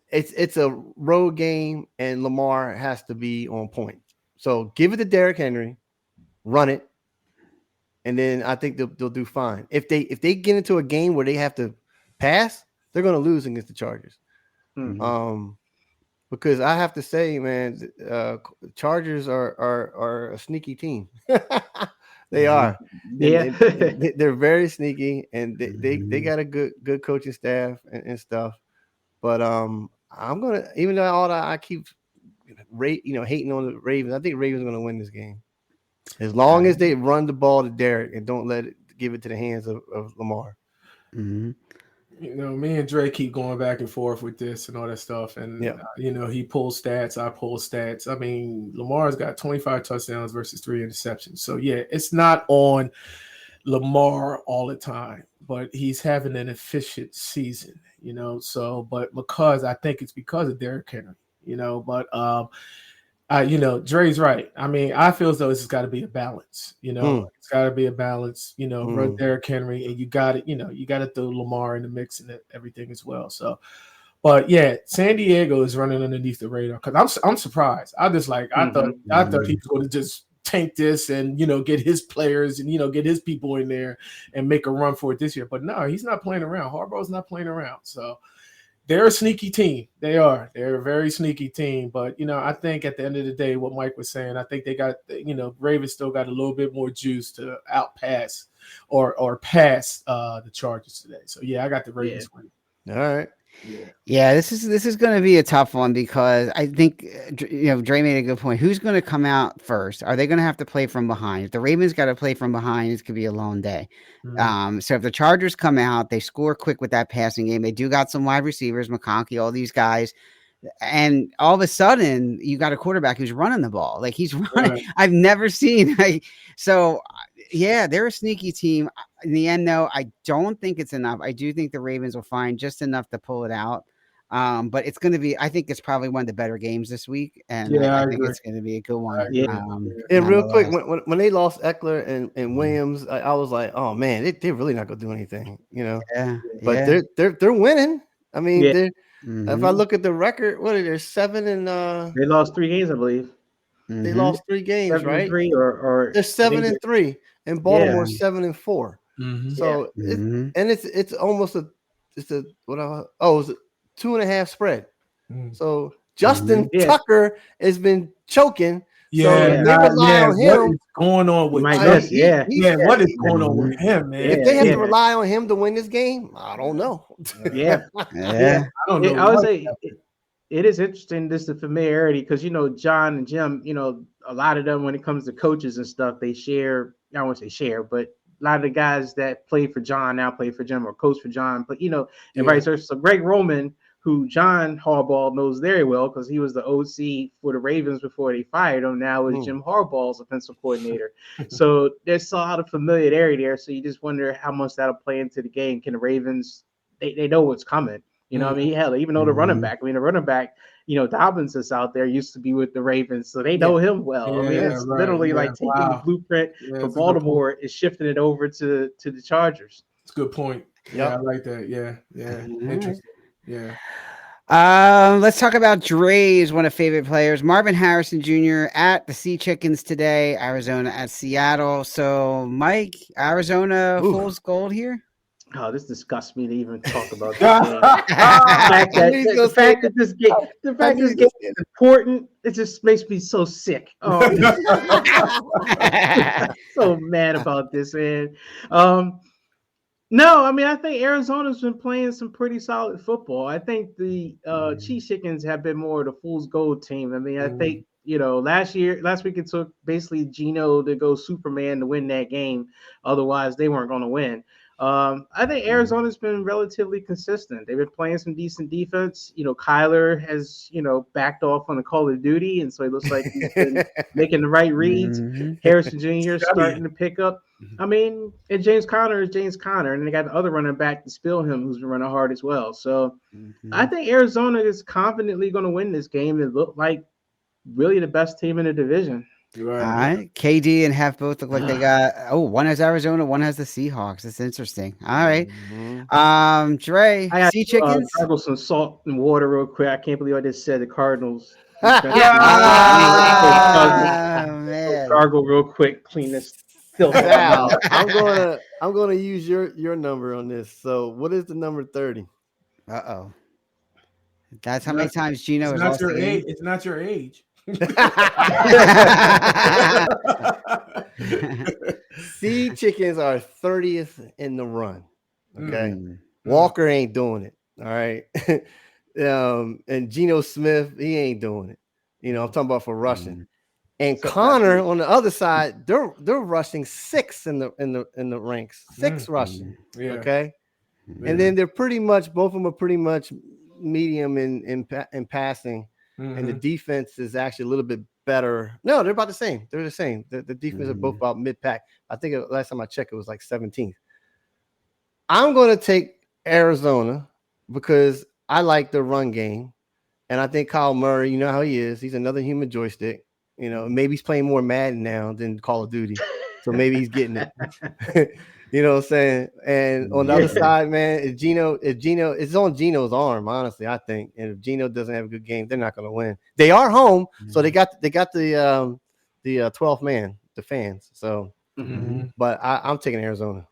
It's a road game, and Lamar has to be on point. So give it to Derrick Henry, run it, and then I think they'll do fine. If they get into a game where they have to pass, they're going to lose against the Chargers. Because I have to say, man, Chargers are a sneaky team. They are. They're very sneaky, and they got a good coaching staff and stuff. But I'm gonna, even though all that I keep hating on the Ravens, I think Ravens are gonna win this game as long as they run the ball to Derrick and don't give it to the hands of Lamar. Me and Dre keep going back and forth with this and all that stuff. And, he pulls stats, I pull stats. I mean, Lamar's got 25 touchdowns versus 3 interceptions. So, yeah, it's not on Lamar all the time, but he's having an efficient season, So, but because I think it's because of Derrick Henry, but Dre's right. I mean, I feel as though this has got to be a balance. It's got to be a balance. Run Derrick Henry, and you got it. You got to throw Lamar in the mix and everything as well. So, but yeah, San Diego is running underneath the radar because I'm surprised. I just I thought he was going to just tank this and get his players and get his people in there and make a run for it this year. But no, he's not playing around. Harbaugh's not playing around. So. They're a sneaky team. They are. They're a very sneaky team. But, I think at the end of the day, what Mike was saying, I think they got, Ravens still got a little bit more juice to outpass or pass the Chargers today. So, yeah, I got the Ravens winning. All right. Yeah, this is going to be a tough one because I think Dre made a good point. Who's going to come out first? Are they going to have to play from behind? If the Ravens got to play from behind, it could be a long day. So if the Chargers come out, they score quick with that passing game. They do got some wide receivers, McConkey, all these guys. And all of a sudden, you got a quarterback who's running the ball. Like he's running. Right. I've never seen. Yeah, they're a sneaky team. In the end, though, I don't think it's enough. I do think the Ravens will find just enough to pull it out. But it's going to be. I think it's probably one of the better games this week, and I think it's going to be a good one. And real quick, when they lost Eckler and Williams, I was like, oh man, they're really not going to do anything, But they're winning. I mean, if I look at the record, what are they? 7 and they lost 3 games, I believe. They lost 3 games, right? 3 or they're 7-3, and Baltimore 7-4. So it's almost a 2.5 spread. So Justin Tucker has been choking. Yeah, so they rely on him. What is going on with what is going on with him, man? If they have to rely on him to win this game, I don't know. I don't know. I would say it is interesting, the familiarity, because John and Jim, a lot of them, when it comes to coaches and stuff, they share. I don't want to say share, but a lot of the guys that play for John now play for Jim or coach for John, but and vice versa. So Greg Roman, who John Harbaugh knows very well because he was the OC for the Ravens before they fired him, now is Jim Harbaugh's offensive coordinator. So there's a lot of familiarity there. So you just wonder how much that'll play into the game. Can the Ravens? They know what's coming. I mean, hell, even though the running back, Dobbins is out there, used to be with the Ravens, so they know him well. I mean, it's literally like taking the blueprint from Baltimore is shifting it over to the Chargers. It's a good point. Yeah, I like that. Yeah. Interesting. Yeah. Let's talk about Dre's one of favorite players, Marvin Harrison Jr. at the Sea Chickens today, Arizona at Seattle. So, Mike, Arizona fool's gold here. Oh, this disgusts me to even talk about this game. The fact that this game is important, it just makes me so sick. Oh, so mad about this, man. No, I mean, I think Arizona's been playing some pretty solid football. I think the Cheese Chickens have been more of the fool's gold team. I mean, I think, last week it took basically Geno to go Superman to win that game. Otherwise, they weren't going to win. I think Arizona's been relatively consistent. They've been playing some decent defense. Kyler has, backed off on the Call of Duty, and so it looks like he's been making the right reads. Harrison Jr. starting to pick up. I mean, and James Conner is James Conner, and they got the other running back to spill him who's been running hard as well. So I think Arizona is confidently going to win this game and look like really the best team in the division. Right. All right. KD and Hef both look like they got one has Arizona, one has the Seahawks. That's interesting. All right. Dre, Sea Chickens. Gargle some salt and water real quick. I can't believe I just said the Cardinals. Man. Gargle real quick, clean this filth out. I'm gonna use your number on this. So what is the number 30? Uh-oh. That's how many times Geno is not your age. It's not your age. Sea Chickens are 30th in the run. Okay. Walker ain't doing it. All right. And Geno Smith, he ain't doing it. I'm talking about for rushing. And so Connor on the other side, they're rushing 6 in the ranks. 6 rushing. Okay. And then they're pretty much both of them are pretty much medium in passing, and the defense is actually a little bit better. No, they're about the same. They're the same. The defense are both about mid-pack. I think last time I checked, it was like 17th. I'm going to take Arizona because I like the run game, and I think Kyle Murray, you know how he is. He's another human joystick. You know, maybe he's playing more Madden now than Call of Duty, so maybe he's getting it. You know what I'm saying? And on the other side, man, if Gino, it's on Gino's arm, honestly, I think. And if Gino doesn't have a good game, they're not going to win. They are home, so they got the 12th man, the fans. So, but I'm taking Arizona.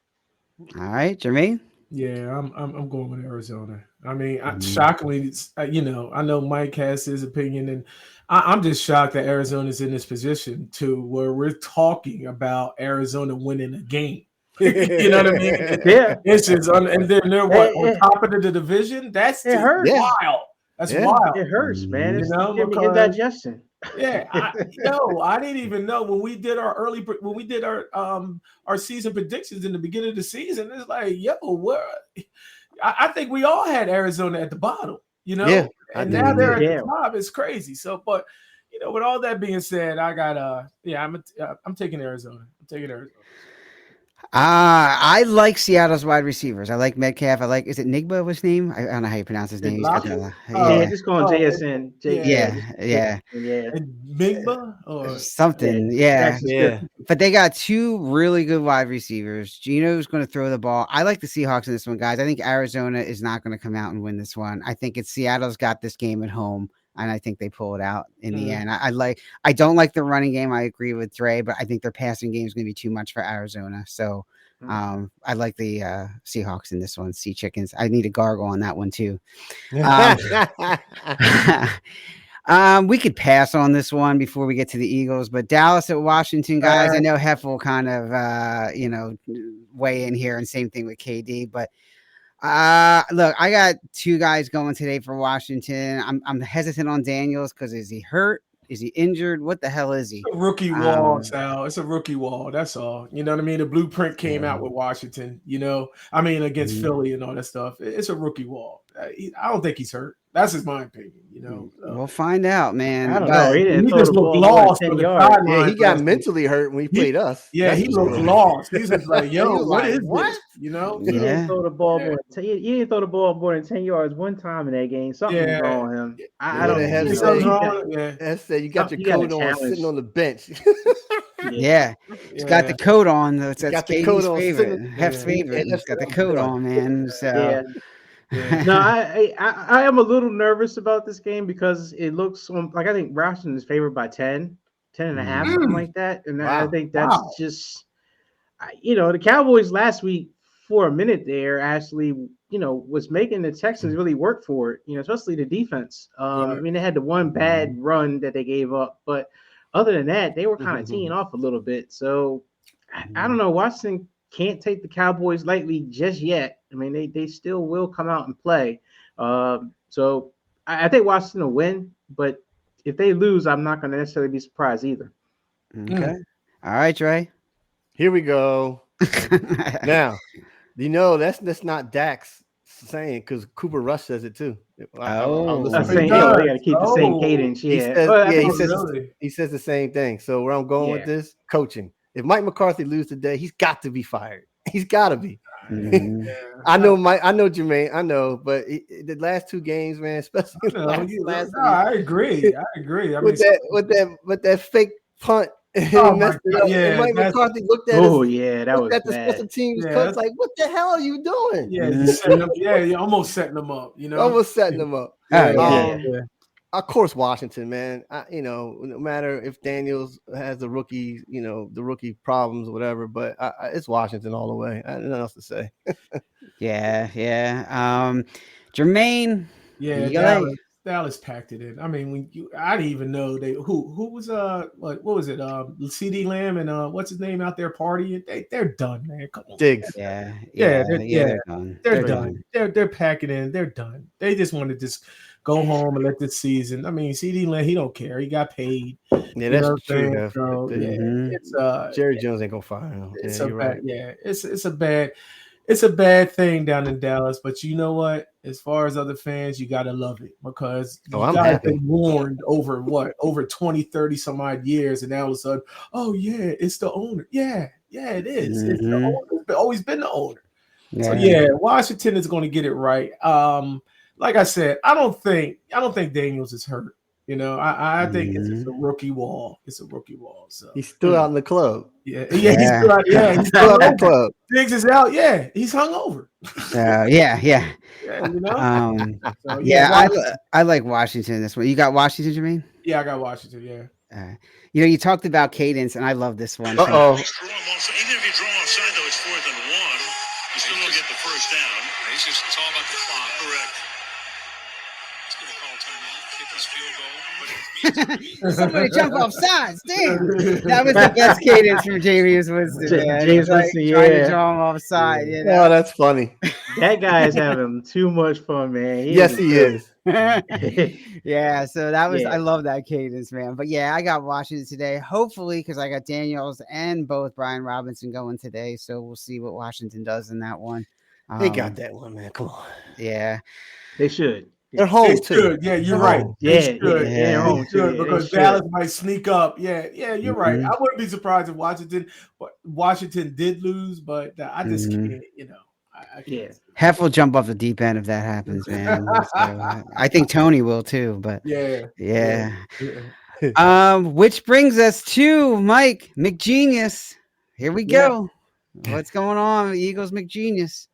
All right, Jermaine. Yeah, I'm going with Arizona. I mean, shockingly, you know, I know Mike has his opinion, and I'm just shocked that Arizona's in this position to where we're talking about Arizona winning a game. You know what I mean? Yeah. It's just, and they're what, on top of the division? That's it hurts. wild. That's wild. It hurts, man. It's because, indigestion. Yeah, I didn't even know when we did our season predictions in the beginning of the season. It's like, yo, what? I think we all had Arizona at the bottom, you know, and now they're at the top. It's crazy. So, but you know, with all that being said, I got I'm taking Arizona. I like Seattle's wide receivers. I like Metcalf. Is it Nigba? What's his name? I don't know how you pronounce his name. Just going JSN. Yeah. Nigba or something. Yeah. But they got two really good wide receivers. Gino's going to throw the ball. I like the Seahawks in this one, guys. I think Arizona is not going to come out and win this one. I think Seattle's got this game at home. And I think they pull it out in the end. I don't like the running game. I agree with Dre, but I think their passing game is going to be too much for Arizona. So I like the Seahawks in this one. Sea Chickens. I need a gargle on that one too. We could pass on this one before we get to the Eagles, but Dallas at Washington, guys. I know Hef will kind of weigh in here, and same thing with KD, but. Look, I got two guys going today for Washington. I'm hesitant on Daniels because is he hurt? Is he injured? What the hell is he? It's a rookie wall, Sal. It's a rookie wall. That's all. You know what I mean? The blueprint came out with Washington, you know, I mean, against Philly and all that stuff. It's a rookie wall. I don't think he's hurt. That's just my opinion, you know. We'll find out, man. I don't know. He didn't just looked lost. Yeah, he got mentally hurt when he played us. Yeah, he looked lost. He's just like, yo, what is this? You know? He didn't throw the ball more than 10. He didn't throw the ball more than 10 yards one time in that game. Something's wrong with him. I don't know. Something's wrong. That's it. You got your coat on, sitting on the bench. He's got the coat on. That's Katie's favorite. Hef's favorite. He's got the coat on, man. So. No, I am a little nervous about this game because it looks like I think Washington is favored by 10 and a half, something like that. And I think that's just, the Cowboys last week for a minute there actually, was making the Texans really work for it, especially the defense. I mean, they had the one bad run that they gave up, but other than that, they were kind of teeing off a little bit. So I don't know. Washington can't take the Cowboys lightly just yet. I mean, they still will come out and play. So I think Washington will win, but if they lose, I'm not going to necessarily be surprised either. Okay. All right, Trey. Here we go. Now, that's not Dak's saying because Cooper Rush says it too. They got to keep the same cadence. He says the same thing. So where I'm going with this, coaching. If Mike McCarthy loses today, he's got to be fired. He's got to be. I know Jermaine. I know, but the last two games, man, especially last I agree. I mean, with that fake punt. Mike McCarthy looked at the special teams coach like, what the hell are you doing? You're almost setting them up. Almost setting them up. Of course, Washington, man. No matter if Daniels has the rookie, the rookie problems or whatever, but it's Washington all the way. I have nothing else to say. Jermaine. Yeah, Dallas packed it in. I mean, I didn't even know who was what was it? CD Lamb and what's his name out there partying. They're done, man. Come on. Diggs. They're done. They're done. They're packing in. They're done. They just want to just go home and let this season. I mean, CD Lamb, he don't care. He got paid. Yeah, that's true. So, Jerry Jones ain't gonna fire him. It's a bad. it's a bad thing down in Dallas, but you know what? As far as other fans, you got to love it because you I'm guys happy. been warned over 20, 30 some odd years, and now all of a sudden, oh yeah, it's the owner. Yeah, it is. It's the owner. It's always been the owner. Yeah. So yeah, Washington is going to get it right. Like I said, I don't think Daniels is hurt. You know, I think it's just a rookie wall. It's a rookie wall. So He's still out in the club. yeah, he's still out. Yeah, he's Still out in the club. Diggs is out. Yeah, he's hungover. Yeah. Yeah, you know. So, I like Washington this one. You got Washington, Jermaine? Yeah, I got Washington. Yeah. You know, you talked about cadence, and I love this one. Uh-oh. Even if you draw offside, though, it's 4th and 1. You still don't get the first down. It's all about the clock. Correct. He's going to call timeout, kick his field goal. Somebody jump off sides. Damn. That was the best cadence from James Winston, man. James He's like Winston, trying yeah. to draw him off side. You know? Oh, that's funny. That guy is having too much fun, man. Yes, he is. Yeah, so that was Yeah. I love that cadence, man. But yeah, I got Washington today. Hopefully, because I got Daniels and both Brian Robinson going today. So we'll see what Washington does in that one. They got that one, man. Come on. Yeah. They should. They're home They too. should. Yeah, you're right. Yeah, They should. yeah, they're home They should, too. because They Dallas should. might sneak up. Yeah, you're right. I wouldn't be surprised if Washington did lose, but I just can't. You know, I can't. Yeah. Hef will jump off the deep end if that happens, man. So, I think Tony will too, but Yeah. which brings us to Mike McGenius. Here we go. What's going on, Eagles McGenius?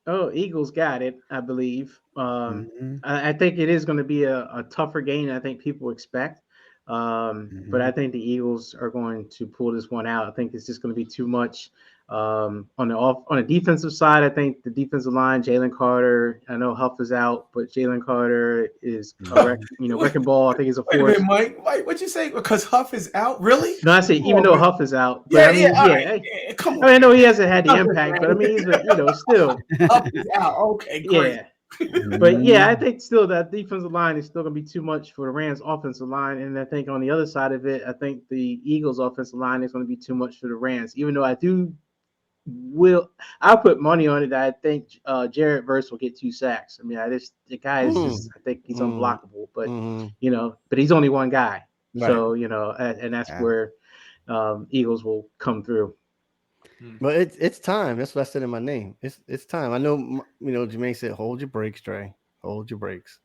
Oh, Eagles got it, I believe. I think it is going to be a tougher game than I think people expect. But I think the Eagles are going to pull this one out. I think it's just going to be too much. On the defensive side, I think the defensive line, Jalen Carter. I know Huff is out, but Jalen Carter is wrecking ball. I think he's a Wait a force. minute, Mike. Wait, what'd you say? Because Huff is out? Really? No, I say even though Huff is out. But Come on. I know he hasn't had the impact, but I mean he's still. Huff is out. Okay, great. Yeah. But yeah, I think still that defensive line is still going to be too much for the Rams offensive line. And I think on the other side of it, I think the Eagles offensive line is going to be too much for the Rams, even though I'll put money on it that I think Jared Verse will get 2 sacks. I mean, the guy is I think he's unblockable, but but he's only one guy. Right. So, and that's where Eagles will come through. But it's time. That's what I said in my name. It's time. I know, Jermaine said, hold your brakes, Trey. Hold your brakes.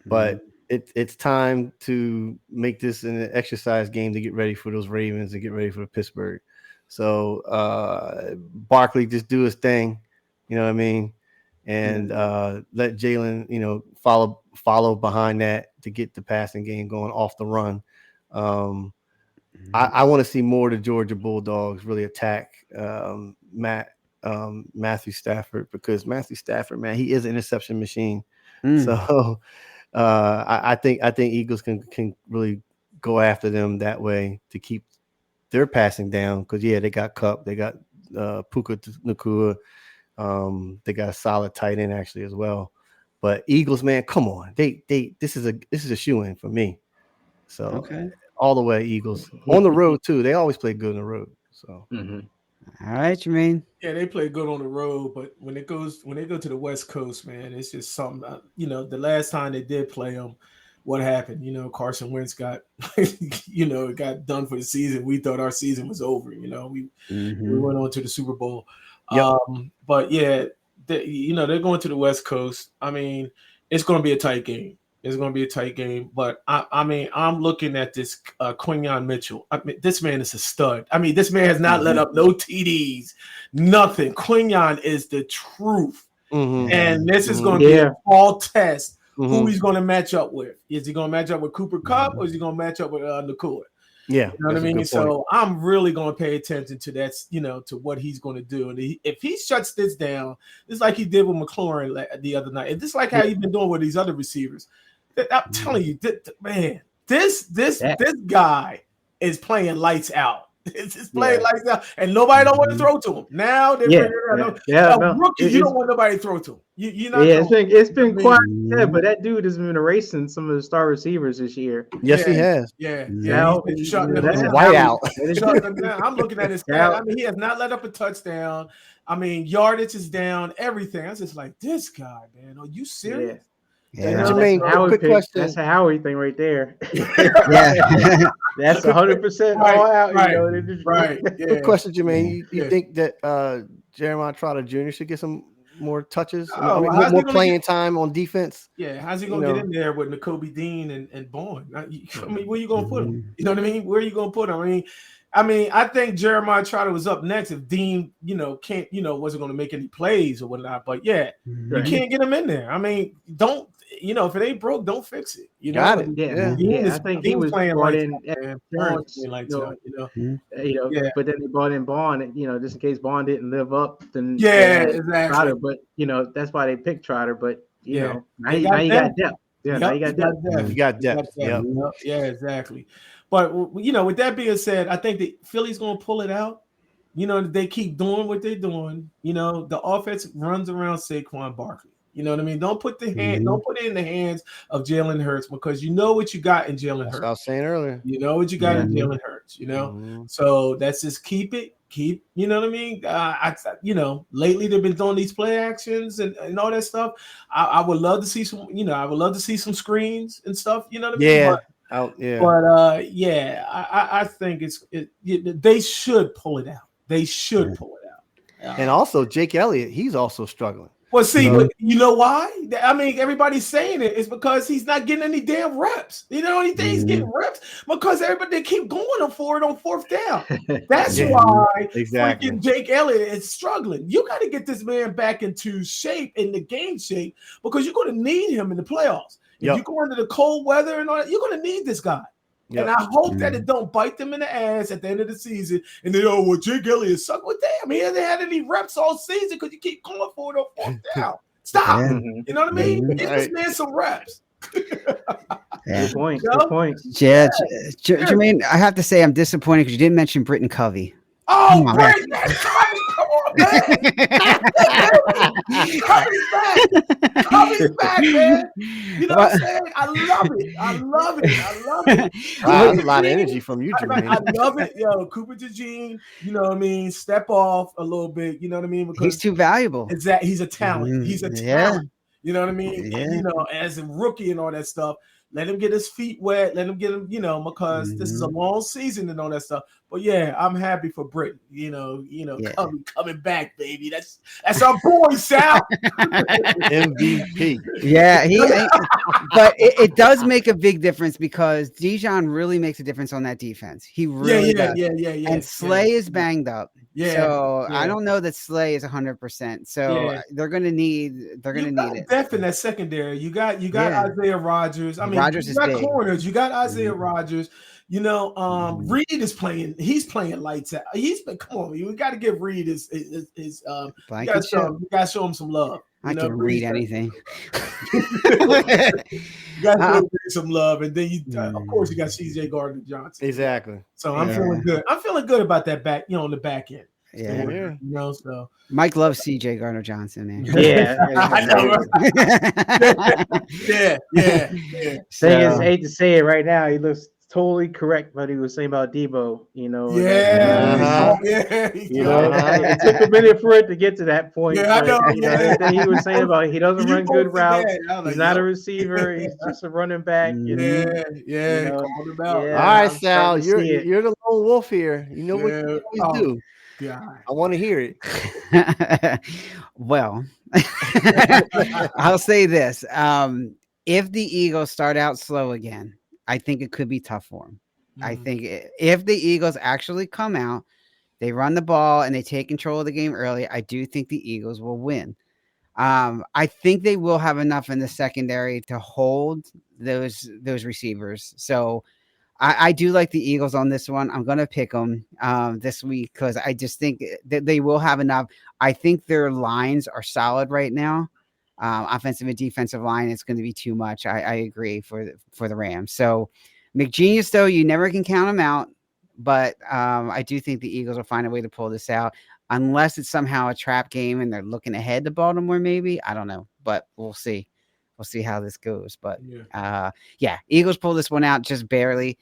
But it's time to make this an exercise game to get ready for those Ravens and get ready for Pittsburgh. So Barkley just do his thing, you know what I mean? And let Jalen, follow behind that to get the passing game going off the run. I want to see more of the Georgia Bulldogs really attack Matthew Stafford, because Matthew Stafford, man, he is an interception machine. So I think Eagles can really go after them that way to keep their passing down, because they got Kupp, they got Puka Nacua, they got a solid tight end actually as well. But Eagles, man, come on, this is a shoe-in for me. So all the way Eagles on the road too. They always play good on the road. So all right, Jermaine. Yeah, they play good on the road, but when they go to the West Coast, man, it's just something. The last time they did play them, what happened? Carson Wentz got, got done for the season. We thought our season was over. We went on to the Super Bowl. Yep. But yeah, they're going to the West Coast. I mean, it's going to be a tight game. It's going to be a tight game. But I'm looking at this Quinyon Mitchell. I mean, this man is a stud. I mean, this man has not let up no TDs, nothing. Quinyon is the truth. And this is going to be a fall test. Who he's going to match up with? Is he going to match up with Cooper Kupp, or is he going to match up with Nacua? Yeah, you know what I mean. So I'm really going to pay attention to that. To what he's going to do. And if he shuts this down, it's like he did with McLaurin the other night. And this is like how he's been doing with these other receivers. I'm telling you, man, this guy is playing lights out. It's just playing like that, and nobody don't want to throw to him. Now they're rookie. You don't want nobody to throw to him. You're not. Yeah, it's been quiet, but that dude has been erasing some of the star receivers this year. Yes, he has. Yeah. Now, He's been shutting them That's down. white out. Shutting them down. I'm looking at his stat. I mean, he has not let up a touchdown. I mean, yardage is down. Everything. I was just like, this guy, man. Are you serious? Yeah. Jermaine, quick question. That's a Howie thing right there. Yeah. That's 100% all out. Right. Yeah. Quick question, Jermaine. You think that Jeremiah Trotter Jr. should get some more touches, more playing time on defense? Yeah, how's he gonna get in there with Nakobe Dean and Bourne? I mean, where you gonna put him? You know what I mean? Where are you gonna put him? I mean, I think Jeremiah Trotter was up next if Dean, wasn't gonna make any plays or whatnot. But you can't get him in there. I mean, don't. If it ain't broke, don't fix it. You know? Got it. Yeah. I think he was playing brought like in but then they brought in Bond, just in case Bond didn't live up. Then exactly. Trotter, but that's why they picked Trotter. But now you got depth. Yeah, now you got depth. You got depth. Yeah, exactly. But with that being said, I think that Philly's gonna pull it out. They keep doing what they're doing. The offense runs around Saquon Barkley. You know what I mean? Don't put it in the hands of Jalen Hurts, because you know what you got in Jalen Hurts. That's what I was saying earlier. You know what you got in Jalen Hurts, So that's just keep, you know what I mean? Lately they've been doing these play actions and all that stuff. I would love to see some, I would love to see some screens and stuff, you know what I mean? I think they should pull it out. They should pull it out. And also Jake Elliott, he's also struggling. Well, see, but you know why? I mean, everybody's saying it. It's because he's not getting any damn reps. You know anything? He's getting reps because they keep going for it on fourth down. That's why freaking Jake Elliott is struggling. You got to get this man back into shape, in the game shape, because you're going to need him in the playoffs. If you go into the cold weather and all that, you're going to need this guy. And I hope that it don't bite them in the ass at the end of the season. And they Jake Elliott suck with them. He hasn't had any reps all season because you keep going for it on fourth down. Stop. You know what I mean? Give this man some reps. Good point. Yeah, Jermaine, I have to say I'm disappointed because you didn't mention Britton Covey. Oh, great! Come on, man! Covey's back, man! You know what I'm saying? I love it. Wow, that's a lot of energy from you, Jermaine. I love it, Cooper DeJean. You know what I mean? Step off a little bit. You know what I mean? Because he's too valuable. He's a talent. He's a talent. You know what I mean? As a rookie and all that stuff. Let him get his feet wet. Let him get him, because this is a long season and all that stuff. But I'm happy for Britton. Coming back, baby. That's our boy, Sal. MVP. Yeah, but it does make a big difference because Dijon really makes a difference on that defense. He really does. Yeah. And Slay is banged up. Yeah. So I don't know that Slay is 100%. So they're gonna need it. Depth in that secondary. You got Isaiah Rodgers. I mean, Rodgers you got is big. corners. You got Isaiah Rodgers. Reed is playing. He's playing lights out. Come on, we got to give Reed his you got to show him some love. I can read anything. You got to show him some love, and then of course, you got CJ Gardner-Johnson. Exactly. So I'm feeling good. I'm feeling good about that back. On the back end. Yeah. So Mike loves CJ Gardner-Johnson, man. Yeah. I know. Yeah. Thing is, I hate to say it right now, he looks totally correct what he was saying about Debo. It took a minute for it to get to that point. Yeah, I know. Everything he was saying about he doesn't run good routes. He's not a receiver. He's just a running back. Call him out. All right, Sal, you're the lone wolf here. You know what you always do. God. I want to hear it. Well, I'll say this. If the Eagles start out slow again, I think it could be tough for them. I think if the Eagles actually come out, they run the ball and they take control of the game early, I do think the Eagles will win. I think they will have enough in the secondary to hold those receivers. So I do like the Eagles on this one. I'm going to pick them this week because I just think that they will have enough. I think their lines are solid right now. Offensive and defensive line, it's going to be too much. I agree for the Rams. So McGenius, though, you never can count him out. but I do think the Eagles will find a way to pull this out, unless it's somehow a trap game and they're looking ahead to Baltimore. Maybe, I don't know, but we'll see. We'll see how this goes. But yeah, Eagles pull this one out just barely.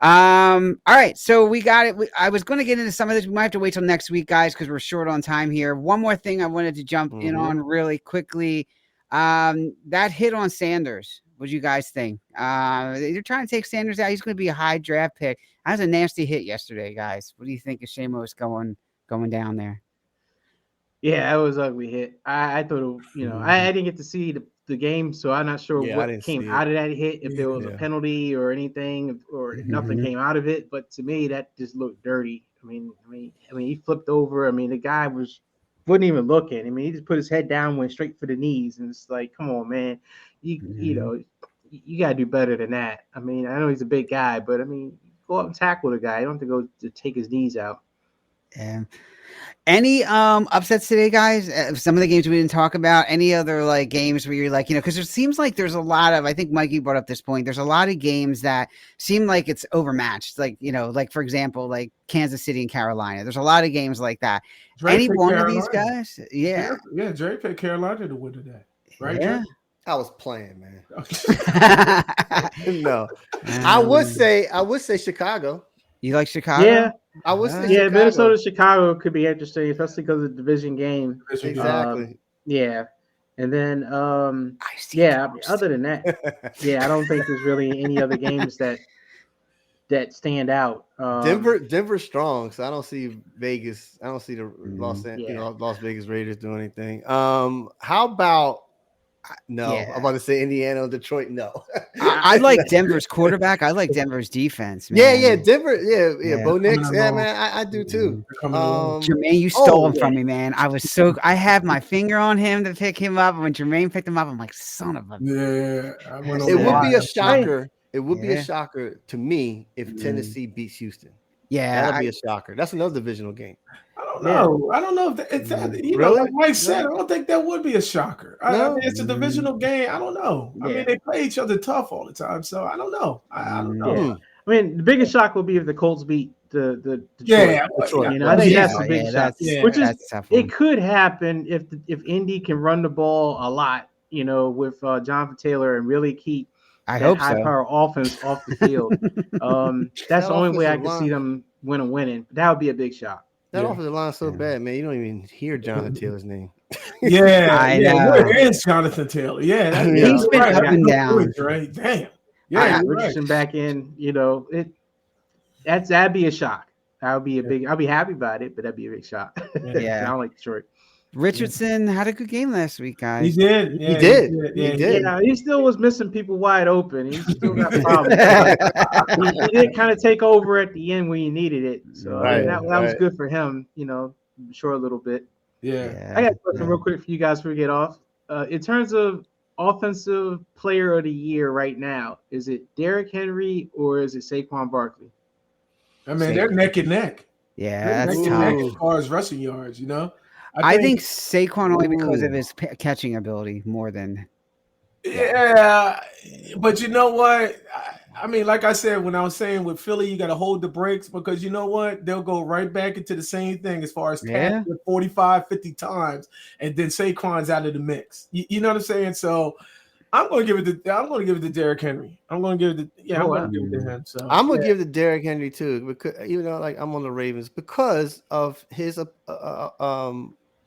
All right, so we got it. I was going to get into some of this. We might have to wait till next week, guys, because we're short on time here. One more thing I wanted to jump in on really quickly. That hit on Sanders. What do you guys think? They're trying to take Sanders out. He's going to be a high draft pick. That was a nasty hit yesterday, guys. What do you think of Shamos going down there? Yeah, it was an ugly hit. I thought, I didn't get to see the game, so I'm not sure what came out of that hit, if there was a penalty or anything, or nothing came out of it. But to me, that just looked dirty. I mean, he flipped over. I mean, the guy wasn't even looking. I mean, he just put his head down, went straight for the knees, and it's like, come on, man, you gotta do better than that. I mean, I know he's a big guy, but I mean, go up and tackle the guy. You don't have to go to take his knees out. Yeah. Any upsets today, guys? Some of the games we didn't talk about. Any other like games where you're like, because it seems like there's a lot of. I think Mikey brought up this point. There's a lot of games that seem like it's overmatched. Like like for example, like Kansas City and Carolina. There's a lot of games like that. Any one of these guys? Yeah. Dre picked Carolina to win today, right? Yeah. I was playing, man. No, I would say Chicago. You like Chicago? Yeah. I would say Chicago. Minnesota, Chicago could be interesting, especially because of the division game. Exactly. Yeah. And then other than that, I don't think there's really any other games that stand out. Denver's strong, so I don't see Vegas. I don't see the Las Vegas Raiders doing anything. How about I'm about to say Indiana or Detroit. No, I like Denver's quarterback. I like Denver's defense. Man. Yeah, Denver. Yeah. Bo Nix. Yeah, man, I do too. Jermaine, you stole him from me, man. I had my finger on him to pick him up. When Jermaine picked him up, I'm like, son of a. Yeah, it would be a shocker. It would be a shocker to me if Tennessee beats Houston. Yeah, that'd be a shocker. That's another divisional game. I don't know if it's that. Really? Like Mike said, I don't think that would be a shocker. I mean, it's a divisional game. I don't know. I mean, they play each other tough all the time, so I don't know. I don't know. Yeah. I mean, the biggest shock would be if the Colts beat the Detroit. I think that's a big shock. Which is it could happen if Indy can run the ball a lot, with Jonathan Taylor and really keep that high power offense off the field. That's the only way I can see them winning. That would be a big shock. That offensive line is so bad, man. You don't even hear Jonathan Taylor's name. I know. Where is Jonathan Taylor? Yeah, he's been up and down. Right? Damn. Yeah, Richardson back in. That'd be a shock. That would be a big. I'll be happy about it, but that'd be a big shock. Yeah, I don't like Detroit. Richardson had a good game last week, guys. He did. He did. Yeah, he still was missing people wide open. He still got problems. He did kind of take over at the end when you needed it. So that was good for him, sure a little bit. Yeah. I got a question real quick for you guys before we get off. In terms of offensive player of the year right now, is it Derrick Henry or is it Saquon Barkley? I mean, they're neck and neck. Yeah, that's neck tough. and neck as far as rushing yards, I think Saquon only because of his catching ability more than. Yeah, but you know what? I mean, like I said, when I was saying with Philly, you got to hold the brakes because you know what? They'll go right back into the same thing as far as 45, 50 times, and then Saquon's out of the mix. You know what I'm saying? So I'm going to give it to Derrick Henry. I'm going to give it to I'm going to give it to him. So I'm going to give it to Derrick Henry too, because like I'm on the Ravens because of his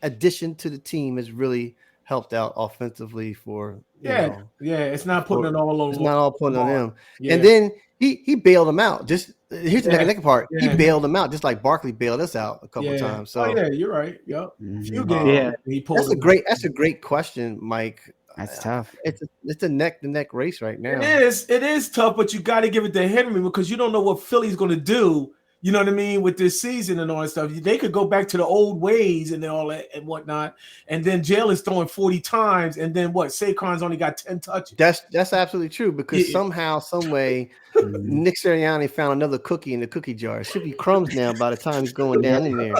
addition to the team has really helped out offensively for it's not putting it all on. It's not all putting on him. Yeah. And then he bailed him out. Just here's the next part. Yeah. He bailed him out just like Barkley bailed us out a couple times. So you're right. Yep. Few games. He pulled. That's a great question, Mike. That's tough. It's a neck to neck race right now. It is tough, but you got to give it to Henry because you don't know what Philly's going to do. You know what I mean, with this season and all that stuff. They could go back to the old ways and all that and whatnot. And then Jalen's throwing 40 times, and then what? Saquon's only got 10 touches. That's absolutely true because somehow, some way, Nick Sirianni found another cookie in the cookie jar. It should be crumbs now by the time he's going down in there.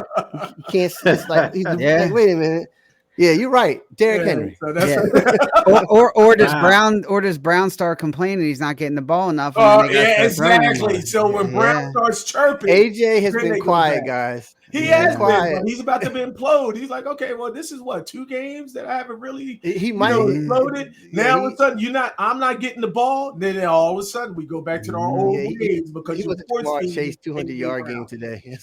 You can't. It's like, like, wait a minute. Yeah, you're right. Derrick Henry. So that's does Brown start complaining he's not getting the ball enough? Oh, And then they gotta start throwing exactly. him. So when Brown starts chirping, AJ has then they been go quiet, back. guys. He has been, but he's about to implode. He's like, okay, well, this is what 2 games that I haven't really exploded. Now all of a sudden, I'm not getting the ball. Then all of a sudden, we go back to our old ways because he was a smart chase 200-yard game today.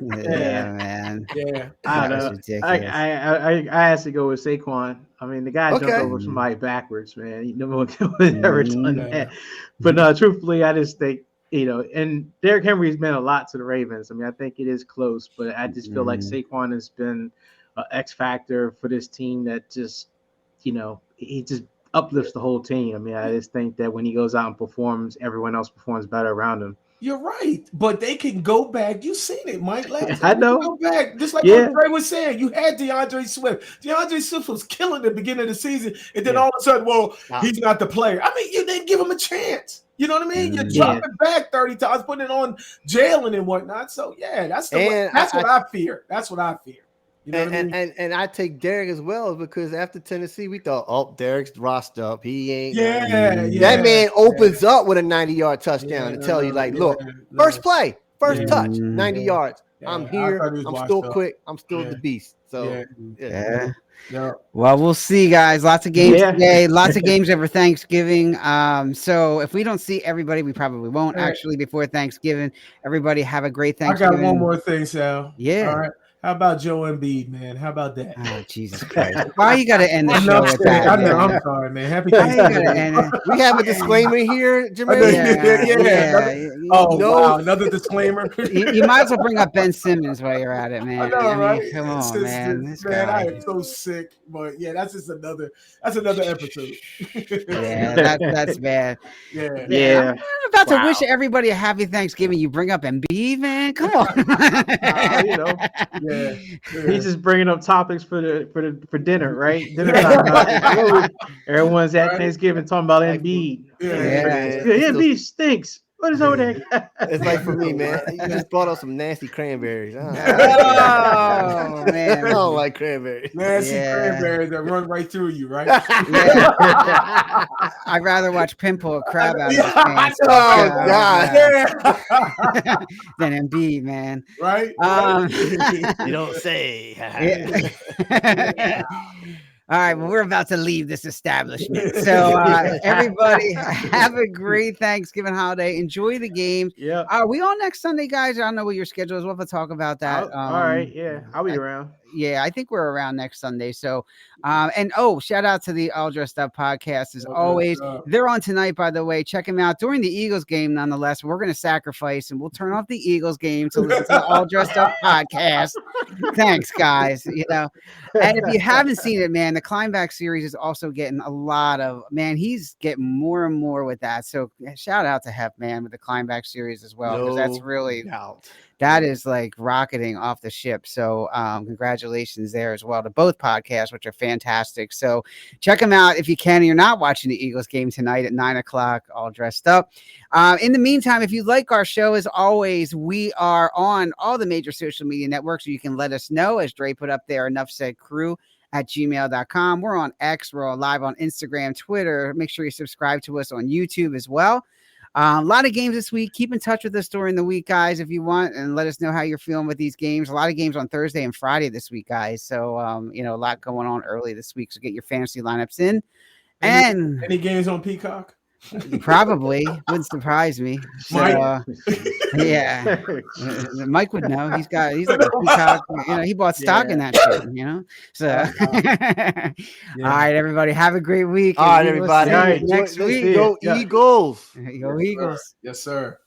Man. Yeah, I don't know. I have to go with Saquon. I mean, the guy jumped over somebody backwards, man. No one could ever done that. But no, truthfully, I just think, and Derrick Henry's meant a lot to the Ravens. I mean, I think it is close, but I just feel like Saquon has been an X factor for this team that just, he just uplifts the whole team. I mean, I just think that when he goes out and performs, everyone else performs better around him. You're right, but they can go back. You've seen it, Mike. I know. Go back, just like what Trey was saying. You had DeAndre Swift. DeAndre Swift was killing the beginning of the season, and then all of a sudden, he's not the player. I mean, you didn't give him a chance. You know what I mean? You're dropping back 30 times, putting it on Jalen and whatnot. So that's what I fear. That's what I fear. You know what I mean? And I take Derrick as well because after Tennessee, we thought, Derrick's roster up. He ain't. That man opens up with a 90-yard touchdown to tell you, like, look, first play, first touch, 90 yards. I'm here. I'm still quick. I'm still the beast. So, Well, we'll see, guys. Lots of games today. Lots of games over Thanksgiving. So if we don't see everybody, we probably won't actually before Thanksgiving. Everybody have a great Thanksgiving. I got one more thing, Sal. Yeah. All right. How about Joe Embiid, man? How about that? Oh, Jesus Christ. Why you got to end the show with that? I know. I'm sorry, man. Happy Thanksgiving. We have a disclaimer here, Jermaine. Wow. Another disclaimer. You might as well bring up Ben Simmons while you're at it, man. I know, right? Come on, man. This man, guy. I am so sick. But that's just another episode. That's bad. Yeah. I'm about to wish everybody a happy Thanksgiving. You bring up Embiid, man. Come on. He's just bringing up topics for dinner, right? Dinner time. Everyone's at Thanksgiving talking about Embiid. Embiid stinks. What is over there? It's like for me, man. You just brought up some nasty cranberries. Oh man, I don't like cranberries. Nasty cranberries that run right through you, right? I'd rather watch Pimp pull a crab out of his pants. Oh God! Than Embiid, man. Right? You don't say. All right, well, we're about to leave this establishment. So everybody have a great Thanksgiving holiday. Enjoy the games. Yeah. Are we on next Sunday, guys? I don't know what your schedule is. We'll have to talk about that. All right. Yeah. I'll be around. Yeah, I think we're around next Sunday. So, and shout out to the All Dressed Up podcast as always. They're on tonight, by the way. Check them out during the Eagles game. Nonetheless, we're going to sacrifice and we'll turn off the Eagles game to listen to the All Dressed Up podcast. Thanks, guys. And if you haven't seen it, man, the Climbback series is also getting a lot of he's getting more and more with that. So shout out to Hep, man, with the Climbback series as well, because that's really that is like rocketing off the ship. So congratulations there as well to both podcasts, which are fantastic. So check them out if you can. You're not watching the Eagles game tonight at 9:00, All Dressed Up. In the meantime, if you like our show, as always, we are on all the major social media networks, so you can let us know, as Dre put up there, enoughsaidcrew at gmail.com. We're on X. We're live on Instagram, Twitter. Make sure you subscribe to us on YouTube as well. A lot of games this week. Keep in touch with us during the week, guys, if you want, and let us know how you're feeling with these games. A lot of games on Thursday and Friday this week, guys. So, a lot going on early this week. So get your fantasy lineups in. Any games on Peacock? Probably. Wouldn't surprise me. So, Mike would know. He's like a Peacock. He bought stock in that shit. So, all right, everybody, have a great week. All right, everybody. Next week. Go Eagles. Go Eagles. Yes, sir.